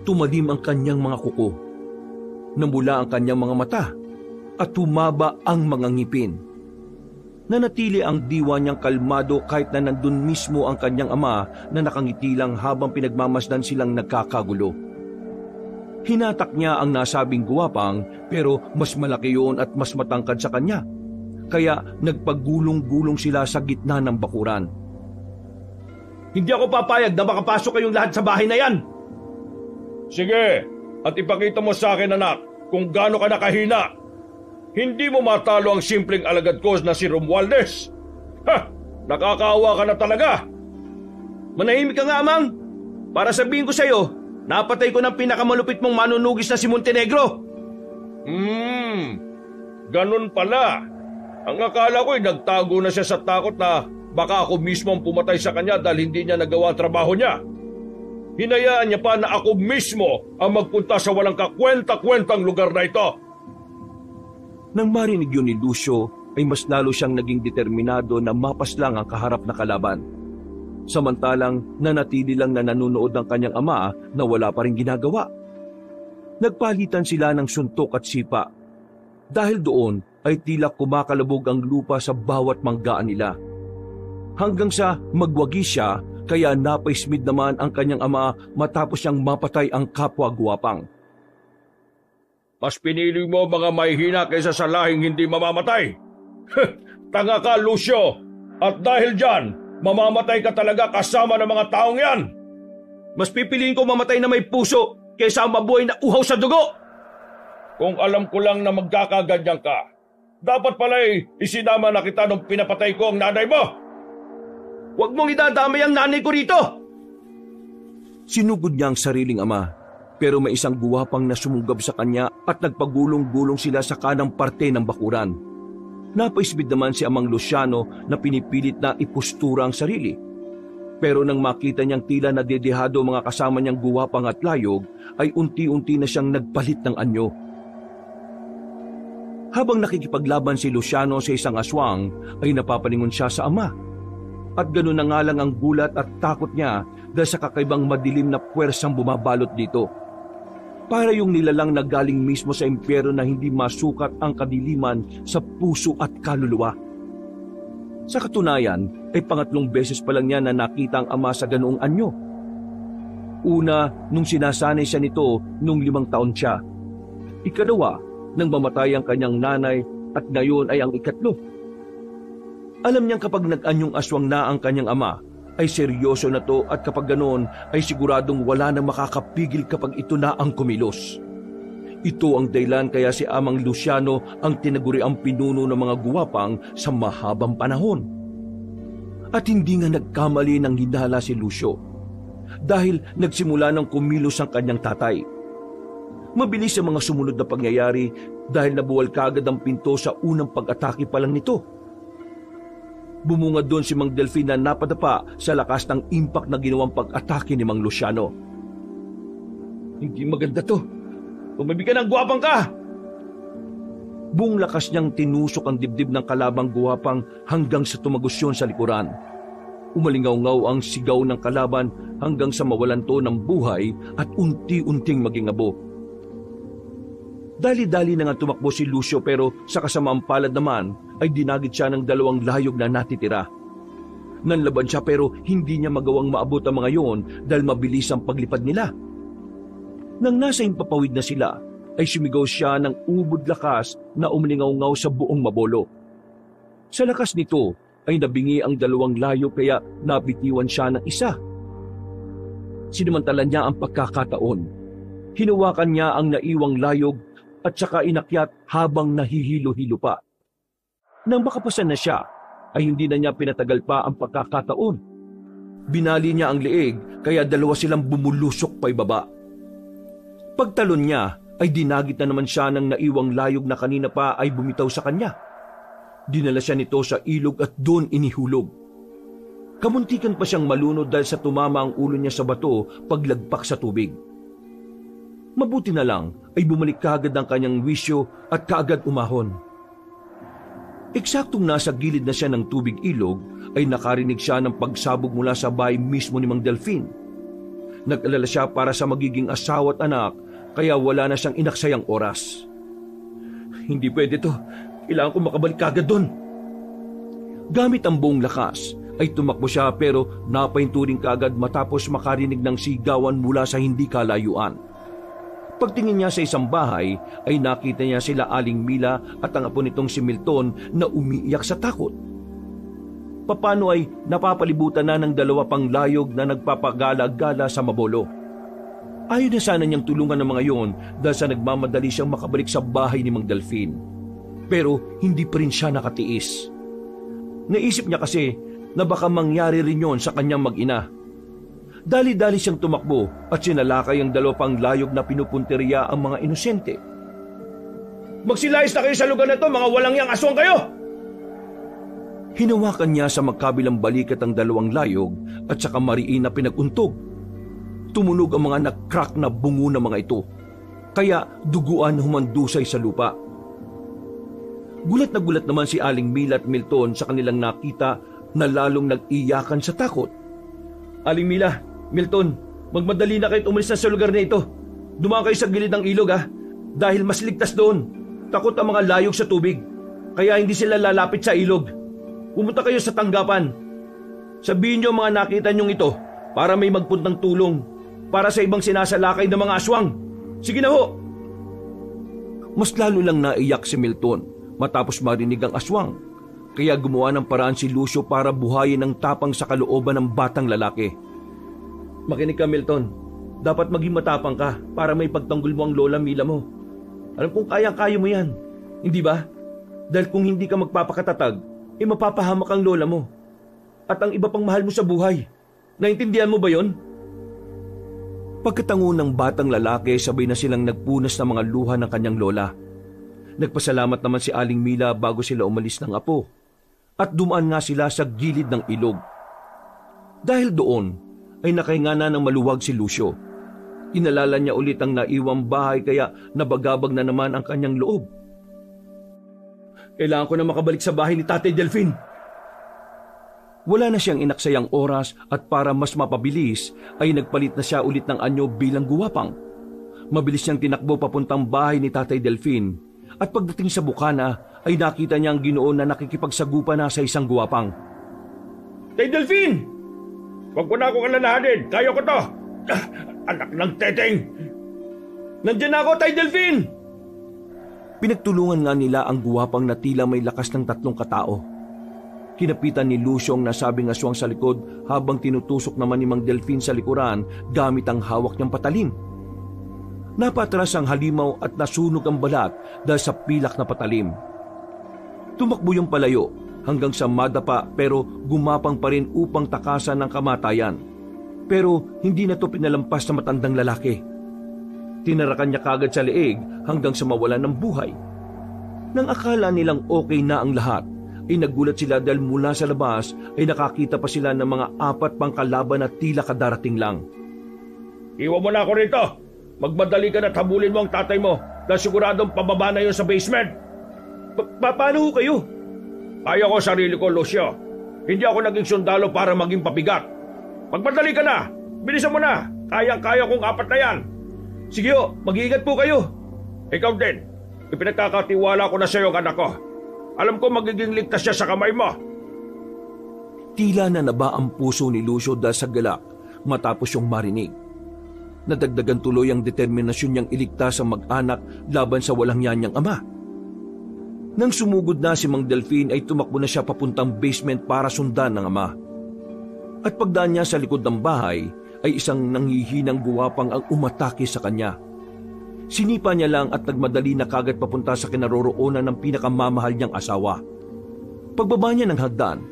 Tumalim ang kanyang mga kuko. Namula ang kanyang mga mata at tumaba ang mga ngipin. Nanatili ang diwa niyang kalmado kahit na nandun mismo ang kanyang ama na nakangiti lang habang pinagmamasdan silang nagkakagulo. Hinatak niya ang nasabing guwapang pero mas malaki yun at mas matangkad sa kanya. Kaya nagpagulong-gulong sila sa gitna ng bakuran. Hindi ako papayag na makapasok kayong lahat sa bahay na yan! Sige, at ipakita mo sa akin, anak, kung gaano ka nakahina. Hindi mo matalo ang simpleng alagad ko na si Romualdez. Ha! Nakakaawa ka na talaga! Manahimik ka nga, Amang! Para sabihin ko sa'yo, napatay ko ng pinakamalupit mong manunugis na si Montenegro! Ganun pala. Ang akala ko'y nagtago na siya sa takot na baka ako mismo ang pumatay sa kanya dahil hindi niya nagawa ang trabaho niya. Hinayaan niya pa na ako mismo ang magpunta sa walang kakwenta-kwentang lugar na ito. Nang marinig yun ni Lucio, ay mas lalo siyang naging determinado na mapaslang ang kaharap na kalaban. Samantalang nanatili lang na nanunood ng kanyang ama na wala pa rin ginagawa. Nagpalitan sila ng suntok at sipa. Dahil doon ay tila kumakalabog ang lupa sa bawat manggaan nila. Hanggang sa magwagi siya, kaya napaismid naman ang kanyang ama matapos siyang mapatay ang kapwa guwapang. Mas pinili mo mga mahihina kaysa sa lahing hindi mamamatay. Tanga ka, Lucio! At dahil dyan, mamamatay ka talaga kasama ng mga taong yan! Mas pipiliin ko mamatay na may puso kaysa mabuhay na uhaw sa dugo! Kung alam ko lang na magkakaganyan ka, dapat pala'y isinama na kita nung pinapatay ko ang nanay mo! Huwag mong idadamay ang nanay ko rito! Sinugod niya ang sariling ama, pero may isang guwapang na sumugab sa kanya at nagpagulong-gulong sila sa kanang parte ng bakuran. Napaisbid naman si Amang Luciano na pinipilit na ipustura ang sarili. Pero nang makita niyang tila nadedehado mga kasama niyang guwapang at layog, ay unti-unti na siyang nagpalit ng anyo. Habang nakikipaglaban si Luciano sa isang aswang, ay napapalingon siya sa ama. At gano'n na nga lang ang gulat at takot niya dahil sa kakaibang madilim na puwersang bumabalot dito. Para yung nilalang na galing mismo sa impyerno na hindi masukat ang kadiliman sa puso at kaluluwa. Sa katunayan, ay pangatlong beses pa lang niya na nakita ang ama sa ganoong anyo. Una, nung sinasanay siya nito nung 5 taon siya. Ikalawa, nang mamatay ang kanyang nanay at ngayon ay ang ikatlo. Alam niyang kapag nag-anyong aswang na ang kanyang ama, ay seryoso na to at kapag ganoon ay siguradong wala na makakapigil kapag ito na ang kumilos. Ito ang dahilan kaya si Amang Luciano ang tinaguri ang pinuno ng mga guwapang sa mahabang panahon. At hindi nga nagkamali ng hinala si Lucio dahil nagsimula ng kumilos ang kanyang tatay. Mabilis ang mga sumunod na pangyayari dahil nabuwal kaagad ang pinto sa unang pag-atake pa lang nito. Bumungad doon si Mang Delfin na napadapa sa lakas ng impact na ginawang pag-atake ni Mang Luciano. Hindi maganda to. Tumibig ka ng guwapang ka! Buong lakas niyang tinusok ang dibdib ng kalabang guwapang hanggang sa tumagos yun sa likuran. Umalingaw-ngaw ang sigaw ng kalaban hanggang sa mawalan to ng buhay at unti-unting maging abo. Dali-dali na nga tumakbo si Lucio pero sa kasamaang palad naman ay dinagit siya ng 2 layog na natitira. Nanlaban siya pero hindi niya magawang maabot ang mga yon dahil mabilis ang paglipad nila. Nang nasa impapawid na sila, ay sumigaw siya ng ubod lakas na umalingaw-ngaw sa buong mabolo. Sa lakas nito ay nabingi ang 2 layog kaya napitiwan siya ng isa. Sinamantala niya ang pagkakataon. Hinawakan niya ang naiwang layog at saka inakyat habang nahihilo-hilo pa. Nang makapasan na siya, ay hindi na niya pinatagal pa ang pagkakataon. Binali niya ang leeg kaya dalawa silang bumulusok pa ibaba. Pagtalon niya ay dinagit na naman siya ng naiwang layog na kanina pa ay bumitaw sa kanya. Dinala siya nito sa ilog at doon inihulog. Kamuntikan pa siyang malunod dahil sa tumama ang ulo niya sa bato paglagpak sa tubig. Mabuti na lang ay bumalik kaagad ang kanyang wisyo at kaagad umahon. Eksaktong nasa gilid na siya ng tubig ilog ay nakarinig siya ng pagsabog mula sa bahay mismo ni Mang Delfin. Nag-alala siya para sa magiging asawa at anak kaya wala na siyang inaksayang oras. Hindi pwede to. Kailangan ko makabalik kaagad doon. Gamit ang buong lakas ay tumakbo siya pero napahinto rin kaagad matapos makarinig ng sigawan mula sa hindi kalayuan. Pagtingin niya sa isang bahay ay nakita niya sila Aling Mila at ang apo nitong si Milton na umiiyak sa takot. Papano ay napapalibutan na ng dalawa pang layog na nagpapagala-gala sa mabolo. Ayaw na sana niyang tulungan ng mga yon dahil sa nagmamadali siyang makabalik sa bahay ni Mang Delfin. Pero hindi pa rin siya nakatiis. Naisip niya kasi na baka mangyari rin yon sa kanyang mag-ina. Dali-dali siyang tumakbo at sinalakay ang dalawa pang layog na pinupunteriya ang mga inosente. Magsilayas na kayo sa lugar na to, mga walang yang aswang kayo! Hinawakan niya sa magkabilang balikat ang dalawang layog at saka mariin na pinag-untog. Tumunog ang mga nag-crack na bungo ng mga ito, kaya duguan humandusay sa lupa. Gulat na gulat naman si Aling Mila at Milton sa kanilang nakita na lalong nag-iyakan sa takot. Aling Mila, Milton, magmadali na kayo't umalis na sa lugar na ito. Dumaan kayo sa gilid ng ilog dahil mas ligtas doon. Takot ang mga layog sa tubig, kaya hindi sila lalapit sa ilog. Pumunta kayo sa tanggapan. Sabihin niyo mga nakita niyong ito para may magpuntang tulong para sa ibang sinasalakay ng mga aswang. Sige na ho! Mas lalo lang naiyak si Milton matapos marinig ang aswang. Kaya gumawa ng paraan si Lucio para buhayin ang tapang sa kalooban ng batang lalaki. Makinig ka, Milton. Dapat maging matapang ka para may pagtanggol mo ang lola Mila mo. Alam kong kaya-kaya mo yan. Hindi ba? Dahil kung hindi ka magpapakatatag, mapapahamak ang lola mo. At ang iba pang mahal mo sa buhay. Naintindihan mo ba yon? Pagkatango ng batang lalaki, sabay na silang nagpunas ng mga luha ng kanyang lola. Nagpasalamat naman si Aling Mila bago sila umalis ng apo. At dumaan nga sila sa gilid ng ilog. Dahil doon ay nakahinga na ng maluwag si Lucio. Inalala niya ulit ang naiwang bahay kaya nabagabag na naman ang kanyang loob. Kailangan ko na makabalik sa bahay ni Tatay Delfin. Wala na siyang inaksayang oras at para mas mapabilis ay nagpalit na siya ulit ng anyo bilang guwapang. Mabilis niyang tinakbo papuntang bahay ni Tatay Delfin at pagdating sa bukana ay nakita niya ang Ginoo na nakikipagsagupa na sa isang guwapang. Tay Delfin! Huwag ko na akong alalahanin. Kaya ko to. Anak ng teteng. Nandiyan ako, Tay Delfin! Pinagtulungan nga nila ang guwapang na tila may lakas ng 3 katao. Kinapitan ni Lucio ang nasabing aswang sa likod habang tinutusok naman ni Mang Delfin sa likuran gamit ang hawak niyang patalim. Napatras ang halimaw at nasunog ang balat dahil sa pilak na patalim. Tumakbo yung palayo hanggang sa madapa pero gumapang pa rin upang takasan ng kamatayan. Pero hindi na to pinalampas sa matandang lalaki. Tinarakan niya kagad sa leeg hanggang sa mawalan ng buhay. Nang akala nilang okay na ang lahat, ay nagulat sila dahil mula sa labas ay nakakita pa sila ng mga 4 pang kalaban na tila kadarating lang. Iwan mo na ako rito. Magmadali ka na at habulin mo ang tatay mo dahil siguradong pababa na yun sa basement. Paano kayo? Kaya ko sarili ko, Lucio. Hindi ako naging sundalo para maging pabigat. Magmadali ka na. Bilisan mo na. Kayang-kaya kong 4 na yan. Sige ho, mag-iingat po kayo. Ikaw din. Ipinagkakatiwala ko na sa iyo, anak ko. Alam ko magiging ligtas siya sa kamay mo. Tila na naba ang puso ni Lucio dahil sa galak matapos yung marinig. Nadagdagan tuloy ang determinasyon niyang iligtas ang mag-anak laban sa walang yanyang ama. Nang sumugod na si Mang Delfin ay tumakbo na siya papuntang basement para sundan ng ama. At pagdaan niya sa likod ng bahay ay isang nanghihinang guwapang ang umatake sa kanya. Sinipa niya lang at nagmadali na kagad papunta sa kinaroroonan ng pinakamamahal niyang asawa. Pagbaba niya ng hagdan,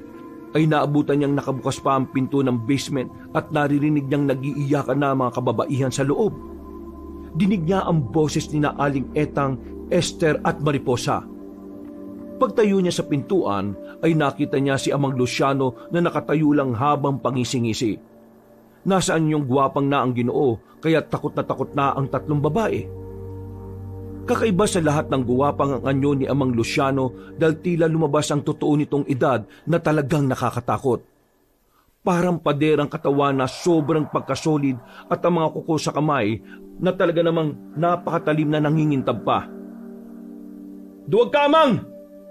ay naabutan niyang nakabukas pa ang pinto ng basement at naririnig niyang nag-iiyakan na mga kababaihan sa loob. Dinig niya ang boses ni na Aling Etang, Esther at Mariposa. Pagtayo niya sa pintuan ay nakita niya si Amang Luciano na nakatayo lang habang pangisi-ngisi. Nasaan yung gwapang na ang Ginoo kaya takot na ang tatlong babae. Kakaiba sa lahat ng guwapang ang anyo ni Amang Luciano dahil tila lumabas ang totoo nitong edad na talagang nakakatakot. Parang pader ang katawan na sobrang pagkasolid at ang mga kuko sa kamay na talaga namang napakatalim na nangingintab pa. Duwag ka, Amang!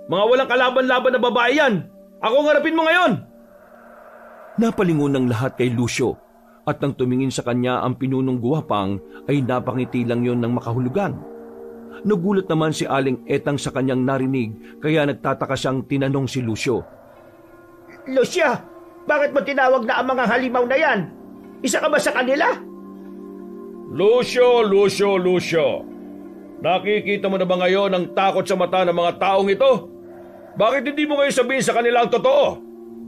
Mga walang kalaban-laban na babae yan! Ako ang harapin mo ngayon! Napalingon ng lahat kay Lucio at nang tumingin sa kanya ang pinunong guwapang ay napangiti lang yon ng makahulugan. Nagulat naman si Aling Etang sa kanyang narinig kaya nagtataka siyang tinanong si Lucio. Lucia, bakit mo tinawag na ang mga halimaw na yan? Isa ka ba sa kanila? Lucio. Nakikita mo na ba ngayon ang takot sa mata ng mga taong ito? Bakit hindi mo ngayon sabihin sa kanila ang totoo?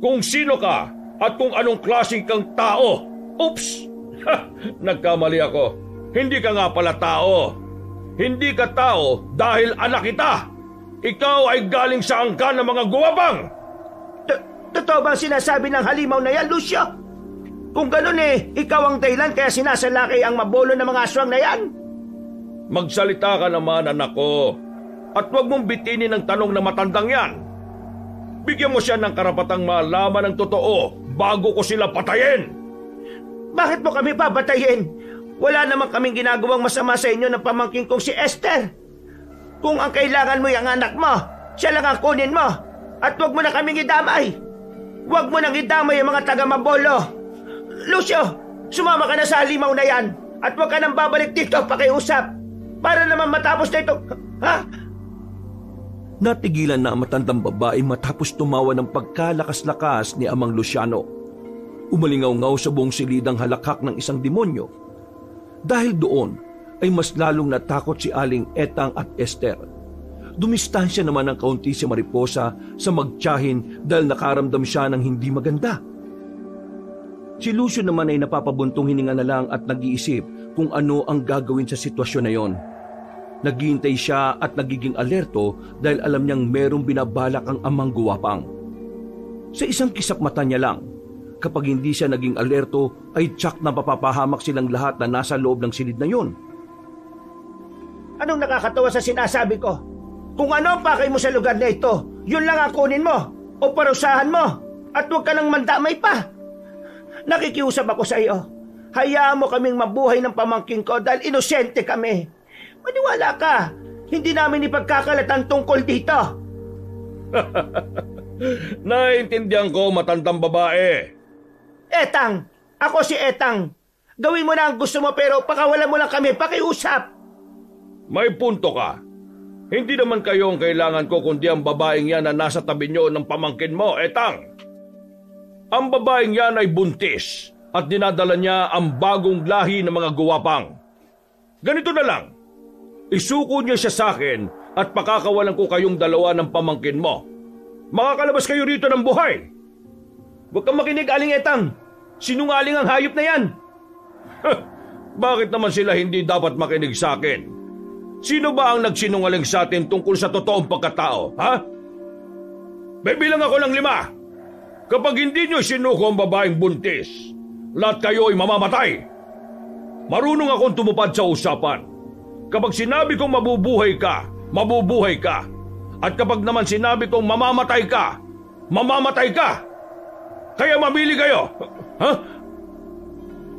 Kung sino ka at kung anong klaseng kang tao? Oops! Nagkamali ako. Hindi ka nga pala tao. Hindi ka tao dahil anak kita. Ikaw ay galing sa angkan ng mga guwapang. Totoo ba sinasabi ng halimaw na yan, Lucio? Kung ganun ikaw ang dahilan kaya sinasalaki ang mabolo ng mga aswang na yan? Magsalita ka naman, anak ko. At huwag mong bitinin ang tanong na matandang yan. Bigyan mo siya ng karapatang malaman ang totoo bago ko sila patayin. Bakit mo kami papatayin? Wala naman kaming ginagawang masama sa inyo ng pamangkin kong si Esther. Kung ang kailangan mo yung anak mo, siya lang ang kunin mo. At huwag mo na kaming idamay. Huwag mo nang idamay yung mga taga-mabolo. Lucio, sumama ka na sa halimaw na yan. At huwag ka nang babalik dito pakiusap. Para naman matapos na ito. Ha? Natigilan na ang matandang babae matapos tumawa ng pagkalakas-lakas ni Amang Luciano. Umalingaw-ngaw sa buong silidang halakhak ng isang demonyo. Dahil doon ay mas lalong natakot si Aling Etang at Esther. Dumistansya naman ng kaunti si Mariposa sa magtiyahin dahil nakaramdam siya ng hindi maganda. Si Lucio naman ay napapabuntong hininga na lang at nag-iisip kung ano ang gagawin sa sitwasyon na yon. Naghihintay siya at nagiging alerto dahil alam niyang merong binabalak ang amang guwapang. Sa isang kisap mata niya lang, kapag hindi siya naging alerto ay tsak na papapahamak silang lahat na nasa loob ng silid na yon. Anong nakakatawa sa sinasabi ko? Kung ano ang pakay mo sa lugar na ito, yun lang ang kunin mo o parusahan mo at huwag ka nang mandamay pa. Nakikiusap ako sa iyo. Hayaan mo kaming mabuhay ng pamangkin ko dahil inosente kami. Maniwala ka, hindi namin ipagkakalatan tungkol dito. Naiintindihan ko, matandang babae. Etang, ako si Etang. Gawin mo na ang gusto mo pero pakawalan mo lang kami, pakiusap. May punto ka. Hindi naman kayo ang kailangan ko kundi ang babaeng yan na nasa tabi nyo ng pamangkin mo, Etang. Ang babaeng yan ay buntis at dinadala niya ang bagong lahi ng mga guwapang. Ganito na lang. Isuko niyo siya sa akin at pakakawalan ko kayong dalawa ng pamangkin mo. Makakalabas kayo rito ng buhay. Huwag kang makinig, Aling Etang. Sinungaling ang hayop na yan. Bakit naman sila hindi dapat makinig sa akin? Sino ba ang nagsinungaling sa atin tungkol sa totoong pagkatao, ha? Bibilang ako ng 5. Kapag hindi nyo sinuko ang babaeng buntis, lahat kayo ay mamamatay. Marunong akong tumupad sa usapan. Kapag sinabi kong mabubuhay ka, mabubuhay ka. At kapag naman sinabi kong mamamatay ka, mamamatay ka. Kaya mamili kayo, ha?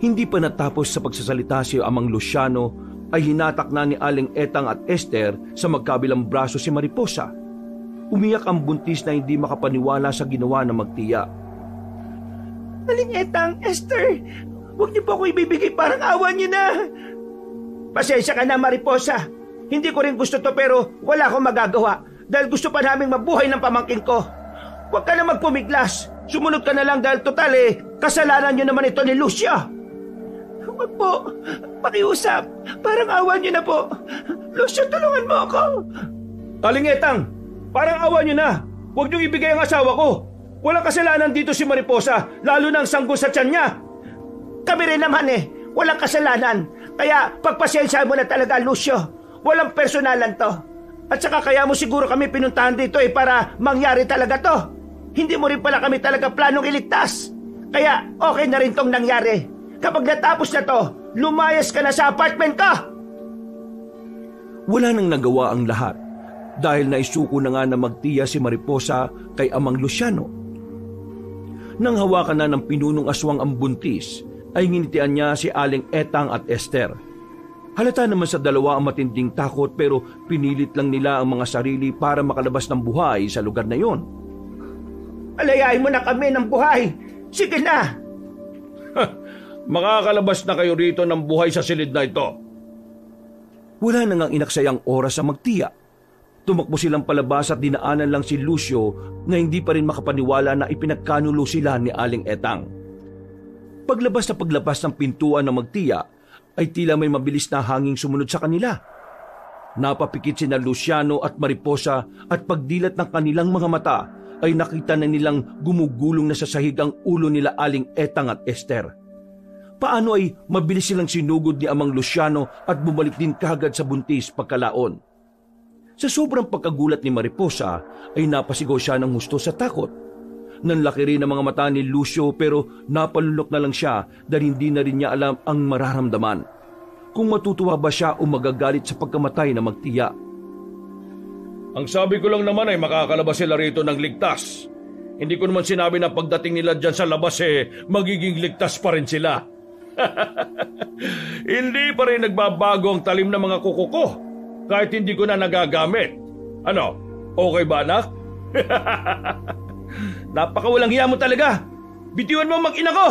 Hindi pa natapos sa pagsasalita si Amang Luciano ay hinatak na ni Aling Etang at Esther sa magkabilang braso si Mariposa. Umiyak ang buntis na hindi makapaniwala sa ginawa ng magtiya. Aling Etang, Esther, huwag niyo po ako ibibigay, parang awa niyo na. Pasensya ka na, Mariposa. Hindi ko rin gusto to pero wala akong magagawa dahil gusto pa naming mabuhay ng pamangkin ko. Huwag ka na magpumiglas. Sumunod ka na lang dahil total kasalanan niyo naman ito ni Lucia. Huwag po, pakiusap. Parang awa niyo na po. Lucia, tulungan mo ako. Aling Etang, parang awa niyo na. Huwag niyong ibigay ang asawa ko. Walang kasalanan dito si Mariposa, lalo na ang sanggol sa tiyan niya. Kami rin naman walang kasalanan. Kaya pagpasensya mo na talaga, Lucio. Walang personalan to. At saka kaya mo siguro kami pinuntahan dito para mangyari talaga to. Hindi mo rin pala kami talaga planong iligtas. Kaya okay na rin tong nangyari. Kapag natapos na to, lumayas ka na sa apartment ko. Wala nang nagawa ang lahat dahil naisuko na nga na magtiya si Mariposa kay Amang Luciano. Nang hawakan na ng pinunong aswang ang buntis, ay nginitian niya si Aling Etang at Esther. Halata naman sa dalawa ang matinding takot pero pinilit lang nila ang mga sarili para makalabas ng buhay sa lugar na yon. Alayain mo na kami ng buhay. Sige na. Makakalabas na kayo rito ng buhay sa silid na ito. Wala na ngang inaksayang oras sa magtiya. Tumakbo silang palabas at dinaanan lang si Lucio na hindi pa rin makapaniwala na ipinagkanulo sila ni Aling Etang. Paglabas ng pintuan ng magtiya ay tila may mabilis na hanging sumunod sa kanila. Napapikit sina Luciano at Mariposa at pagdilat ng kanilang mga mata ay nakita na nilang gumugulong na sa sahig ang ulo nila Aling Etang at Esther. Paano ay mabilis silang sinugod ni Amang Luciano at bumalik din kagad sa buntis pagkalaon. Sa sobrang pagkagulat ni Mariposa ay napasigaw siya ng husto sa takot. Nanlaki rin ang mga mata ni Lucio pero napalunok na lang siya dahil hindi na rin niya alam ang mararamdaman. Kung matutuwa ba siya o magagalit sa pagkamatay na magtiya. Ang sabi ko lang naman ay makakalabas sila rito ng ligtas. Hindi ko naman sinabi na pagdating nila dyan sa labas magiging ligtas pa rin sila. Hindi pa rin nagbabago ang talim ng mga kuko ko kahit hindi ko na nagagamit. Ano, okay ba anak? Napakawalang hiya mo talaga. Bitiwan mo mag-ina ko.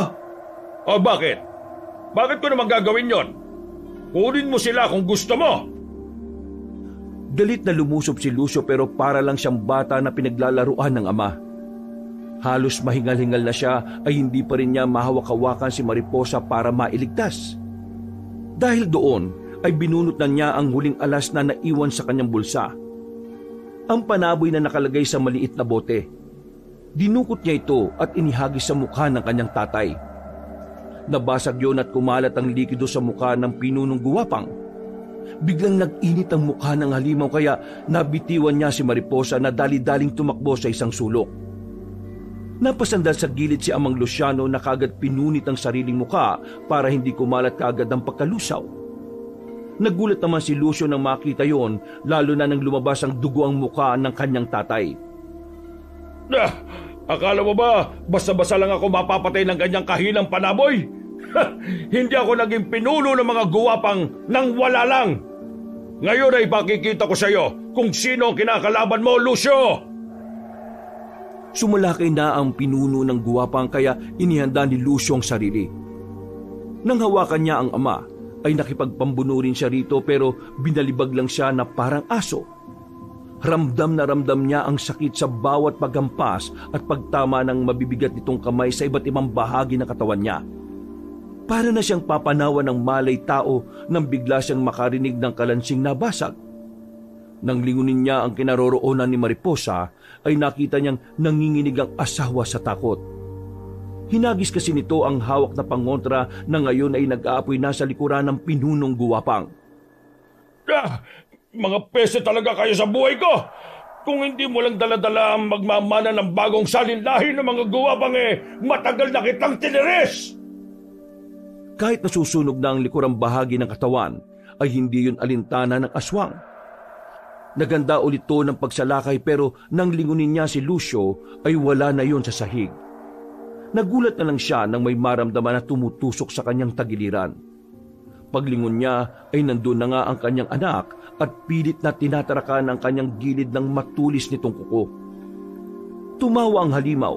O bakit? Bakit ko naman gagawin yon? Kunin mo sila kung gusto mo. Galit na lumusob si Lucio pero para lang siyang bata na pinaglalaruan ng ama. Halos mahingal-hingal na siya ay hindi pa rin niya mahawak-hawakan si Mariposa para mailigtas. Dahil doon ay binunot na niya ang huling alas na naiwan sa kanyang bulsa. Ang panaboy na nakalagay sa maliit na bote. Dinukot niya ito at inihagis sa mukha ng kanyang tatay. Nabasag yun at kumalat ang likido sa mukha ng pinunong guwapang. Biglang nag-init ang mukha ng halimaw kaya nabitiwan niya si Mariposa na dali-daling tumakbo sa isang sulok. Napasandal sa gilid si Amang Luciano na kagad pinunit ang sariling mukha para hindi kumalat kagad ang pagkalusaw. Nagulat naman si Lucio nang makita yon, lalo na nang lumabas ang dugo ang mukha ng kanyang tatay. Akala mo ba basta-basta lang ako mapapatay ng ganyang kahilang panaboy? Hindi ako naging pinuno ng mga guwapang nang wala lang. Ngayon ay pakikita ko sa iyo kung sino ang kinakalaban mo, Lucio! Sumalakay na ang pinuno ng guwapang kaya inihanda ni Lucio ang sarili. Nang hawakan niya ang ama, ay nakipagpambuno rin siya rito pero binalibag lang siya na parang aso. Ramdam na ramdam niya ang sakit sa bawat paghampas at pagtama ng mabibigat nitong kamay sa iba't ibang bahagi ng katawan niya. Para na siyang papanawan ng malay tao nang bigla siyang makarinig ng kalansing na basag. Nang lingunin niya ang kinaroroonan ni Mariposa, ay nakita niyang nanginginig ang asawa sa takot. Hinagis kasi nito ang hawak na pangontra na ngayon ay nag-aapoy na sa likuran ng pinunong guwapang. Mga peste talaga kayo sa buhay ko! Kung hindi mo lang dala-dala ang magmamana ng bagong salinlahi ng mga guwapang matagal na kitang tiniris! Kahit nasusunog na ang likurang bahagi ng katawan, ay hindi yun alintana ng aswang. Naganda ulit to ng pagsalakay pero nang lingunin niya si Lucio ay wala na yon sa sahig. Nagulat na lang siya nang may maramdaman na tumutusok sa kanyang tagiliran. Paglingon niya ay nandun na nga ang kanyang anak at pilit na tinatarakan ang kanyang gilid ng matulis nitong kuko. Tumawa ang halimaw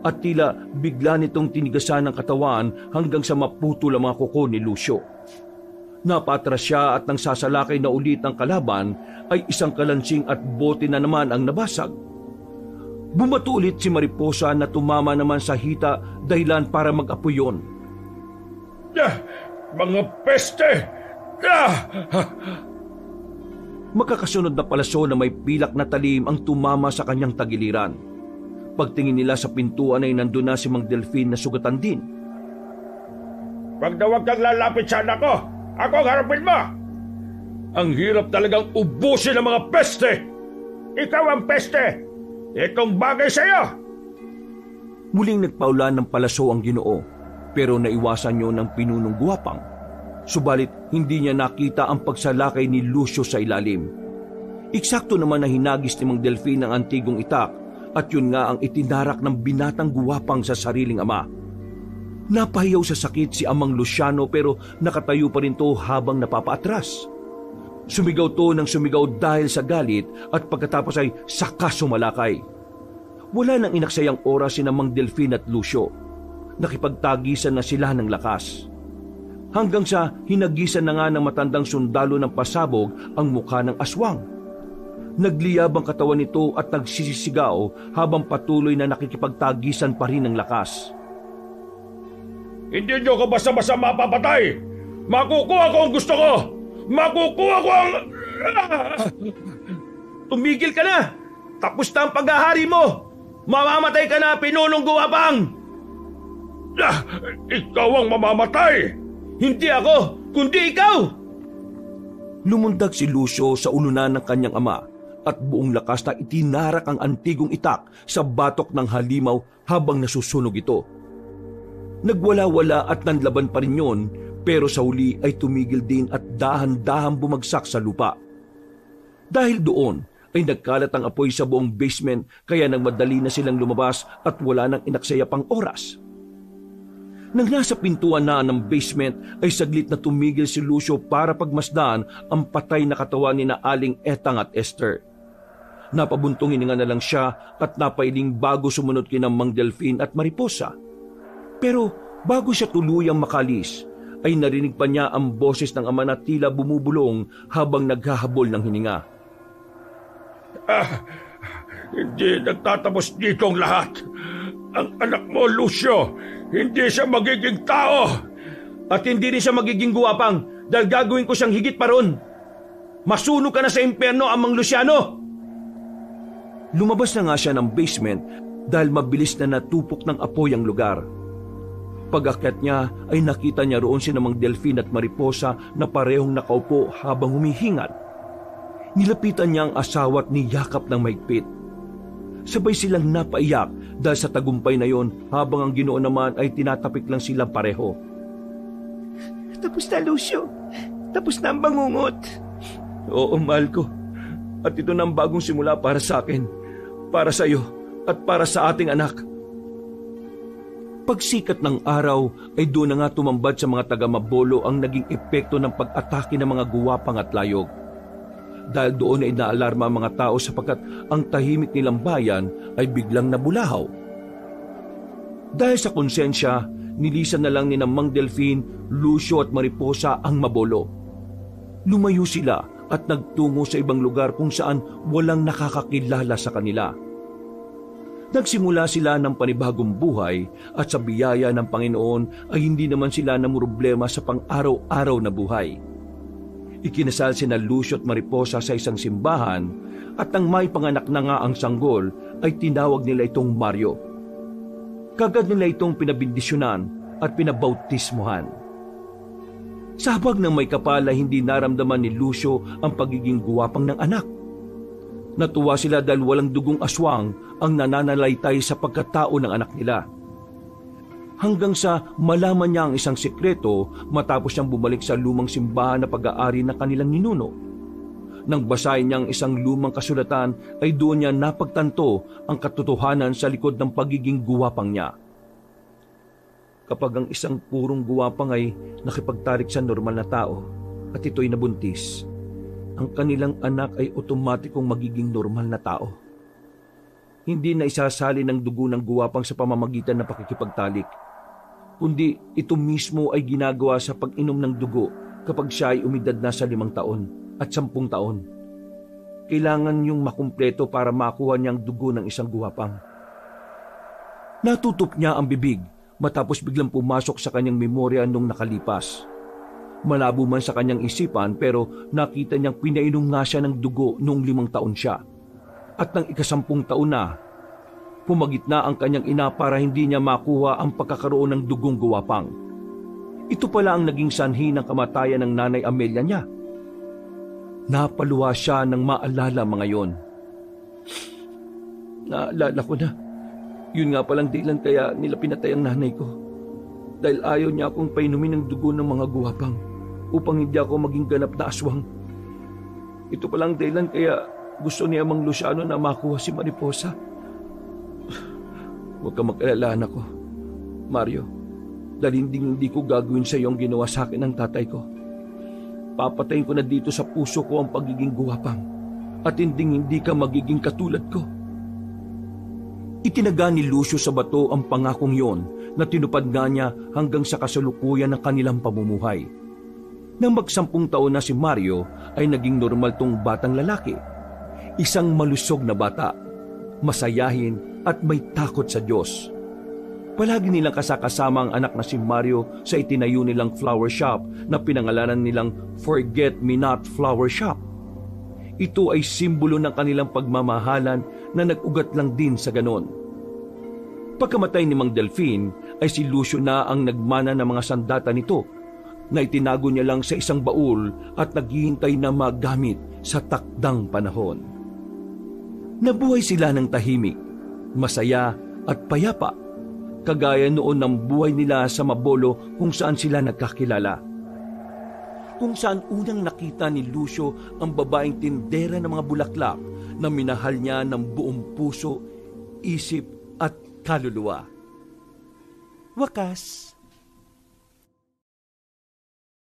at tila bigla nitong tinigasan ng katawan hanggang sa maputol ang mga kuko ni Lucio. Napatras siya at nang sasalakay na ulit ang kalaban ay isang kalansing at bote na naman ang nabasag. Bumato ulit si Mariposa na tumama naman sa hita dahilan para mag-apoy yun. Mga peste! Magkakasunod na palaso na may pilak na talim ang tumama sa kanyang tagiliran. Pagtingin nila sa pintuan ay nandun na si Mang Delfin na sugatan din. Wag na wag kang lalapit sa anak ko. Ako ang harapin mo. Ang hirap talagang ubusin ng mga peste. Ikaw ang peste. Itong bagay sa'yo. Muling nagpaulan ng palaso ang Ginoo, pero naiwasan niyo ng pinunong guwapang. Subalit hindi niya nakita ang pagsalakay ni Lucio sa ilalim. Eksakto naman na hinagis ni Mang Delfin ang antigong itak at yun nga ang itinarak ng binatang guwapang sa sariling ama. Napahiyaw sa sakit si Amang Luciano pero nakatayo pa rin to habang napapaatras. Sumigaw to ng sumigaw dahil sa galit at pagkatapos ay saka sumalakay. Wala nang inaksayang oras si Mang Delfin at Lucio. Nakipagtagisan na sila ng lakas. Hanggang sa hinagisan na nga ng matandang sundalo ng pasabog ang mukha ng aswang. Nagliyab ang katawan nito at nagsisisigaw habang patuloy na nakikipagtagisan pa rin ng lakas. Hindi niyo ko basta-basta mapapatay. Makukuha ko ang gusto ko. Makukuha ko ang... Tumigil ka na! Tapos na ang paghahari mo! Mamamatay ka na, pinunong guwapang! Ikaw ang mamamatay! Hindi ako, kundi ikaw! Lumundag si Lucio sa ulunan ng kanyang ama at buong lakas na itinarak ang antigong itak sa batok ng halimaw habang nasusunog ito. Nagwala-wala at nanlaban pa rin yun, pero sa huli ay tumigil din at dahan-dahang bumagsak sa lupa. Dahil doon ay nagkalat ang apoy sa buong basement kaya nang madali na silang lumabas at wala nang inaksaya pang oras. Nang nasa pintuan na ng basement ay saglit na tumigil si Lucio para pagmasdan ang patay na katawan ni na Aling Etang at Esther. Napabuntong hininga na lang siya at napailing bago sumunod kina Mang Delfin at Mariposa. Pero bago siya tuluyang makalis, ay narinig pa niya ang boses ng ama na tila bumubulong habang naghahabol ng hininga. Hindi nagtatapos dito ang lahat. Ang anak mo, Lucio, hindi siya magiging tao. At hindi rin siya magiging guwapang dahil gagawin ko siyang higit pa ron. Masunog ka na sa impyerno, Amang Luciano! Lumabas na nga siya ng basement dahil mabilis na natupok ng apoy ang lugar. Pag-akyat niya ay nakita niya roon si Mang Delfin at Mariposa na parehong nakaupo habang humihingal. Nilapitan niya ang asawa at niyakap ng mahigpit. Sabay silang napaiyak dahil sa tagumpay na yon habang ang Ginoo naman ay tinatapik lang silang pareho. Tapos na, Lucio. Tapos na ang bangungot. Oo, mahal ko. At ito na ang bagong simula para sa akin, para sa iyo at para sa ating anak. Pagsikat ng araw ay doon na nga tumambad sa mga taga-Mabolo ang naging epekto ng pag-atake ng mga guwapang at layog. Dahil doon ay naalarma ang mga tao sapagkat ang tahimik nilang bayan ay biglang nabulahaw. Dahil sa konsensya, nilisan na lang ni Mang Delfin, Lucio at Mariposa ang Mabolo. Lumayo sila at nagtungo sa ibang lugar kung saan walang nakakakilala sa kanila. Nagsimula sila ng panibagong buhay at sa biyaya ng Panginoon ay hindi naman sila namumroblema sa pang-araw-araw na buhay. Ikinasal sina Lucio at Mariposa sa isang simbahan at nang may panganak na nga ang sanggol ay tinawag nila itong Mario. Kagad nila itong pinabindisyonan at pinabautismohan. Sa habag ng may kapal ay hindi naramdaman ni Lucio ang pagiging guwapang ng anak. Natuwa sila dahil walang dugong aswang ang nananalaytay sa pagkatao ng anak nila. Hanggang sa malaman niya ang isang sekreto matapos niyang bumalik sa lumang simbahan na pag-aari ng kanilang ninuno. Nang basahin niya ang isang lumang kasulatan ay doon niya napagtanto ang katotohanan sa likod ng pagiging guwapang niya. Kapag ang isang purong guwapang ay nakipagtarik sa normal na tao at ito'y nabuntis, ang kanilang anak ay otomatikong magiging normal na tao. Hindi na isasali ng dugo ng guwapang sa pamamagitan ng pakikipagtalik, kundi ito mismo ay ginagawa sa pag-inom ng dugo kapag siya ay umidad na sa 5 taon at 10 taon. Kailangan niyong makumpleto para makuha niyang dugo ng isang guwapang. Natutup niya ang bibig matapos biglang pumasok sa kanyang memorya nung nakalipas. Malabo man sa kanyang isipan pero nakita niyang pinainom nga siya ng dugo noong 5 taon siya. At nang 10 taon na, pumagit na ang kanyang ina para hindi niya makuha ang pagkakaroon ng dugong guwapang. Ito pala ang naging sanhi ng kamatayan ng Nanay Amelia niya. Napaluha siya ng maalala mga yon. Naalala ko na, yun nga palang dahilan kaya nila pinatay ang nanay ko. Dahil ayaw niya akong painumin ng dugo ng mga guwapang upang hindi ako maging ganap na aswang. Ito palang dahilan kaya gusto ni Amang Luciano na makuha si Mariposa. Huwag ka mag-alala, anak ko. Mario, dahil hindi ko gagawin sa iyo ang ginawa sa akin ng tatay ko. Papatayin ko na dito sa puso ko ang pagiging guwapang at hindi ka magiging katulad ko. Itinaga ni Lucio sa bato ang pangakong yon na tinupad nga niya hanggang sa kasalukuyan ng kanilang pamumuhay. Nang 10 taon na si Mario ay naging normal tong batang lalaki. Isang malusog na bata, masayahin at may takot sa Diyos. Palagi nilang kasakasama ang anak na si Mario sa itinayo nilang flower shop na pinangalanan nilang Forget Me Not Flower Shop. Ito ay simbolo ng kanilang pagmamahalan na nag-ugat lang din sa ganon. Pagkamatay ni Mang Delfin ay si Lucio na ang nagmana ng mga sandata nito na itinago niya lang sa isang baul at naghihintay na magamit sa takdang panahon. Nabuhay sila ng tahimik, masaya at payapa, kagaya noon ng buhay nila sa Mabolo kung saan sila nagkakilala. Kung saan unang nakita ni Lucio ang babaeng tindera ng mga bulaklak na minahal niya ng buong puso, isip at kaluluwa. Wakas.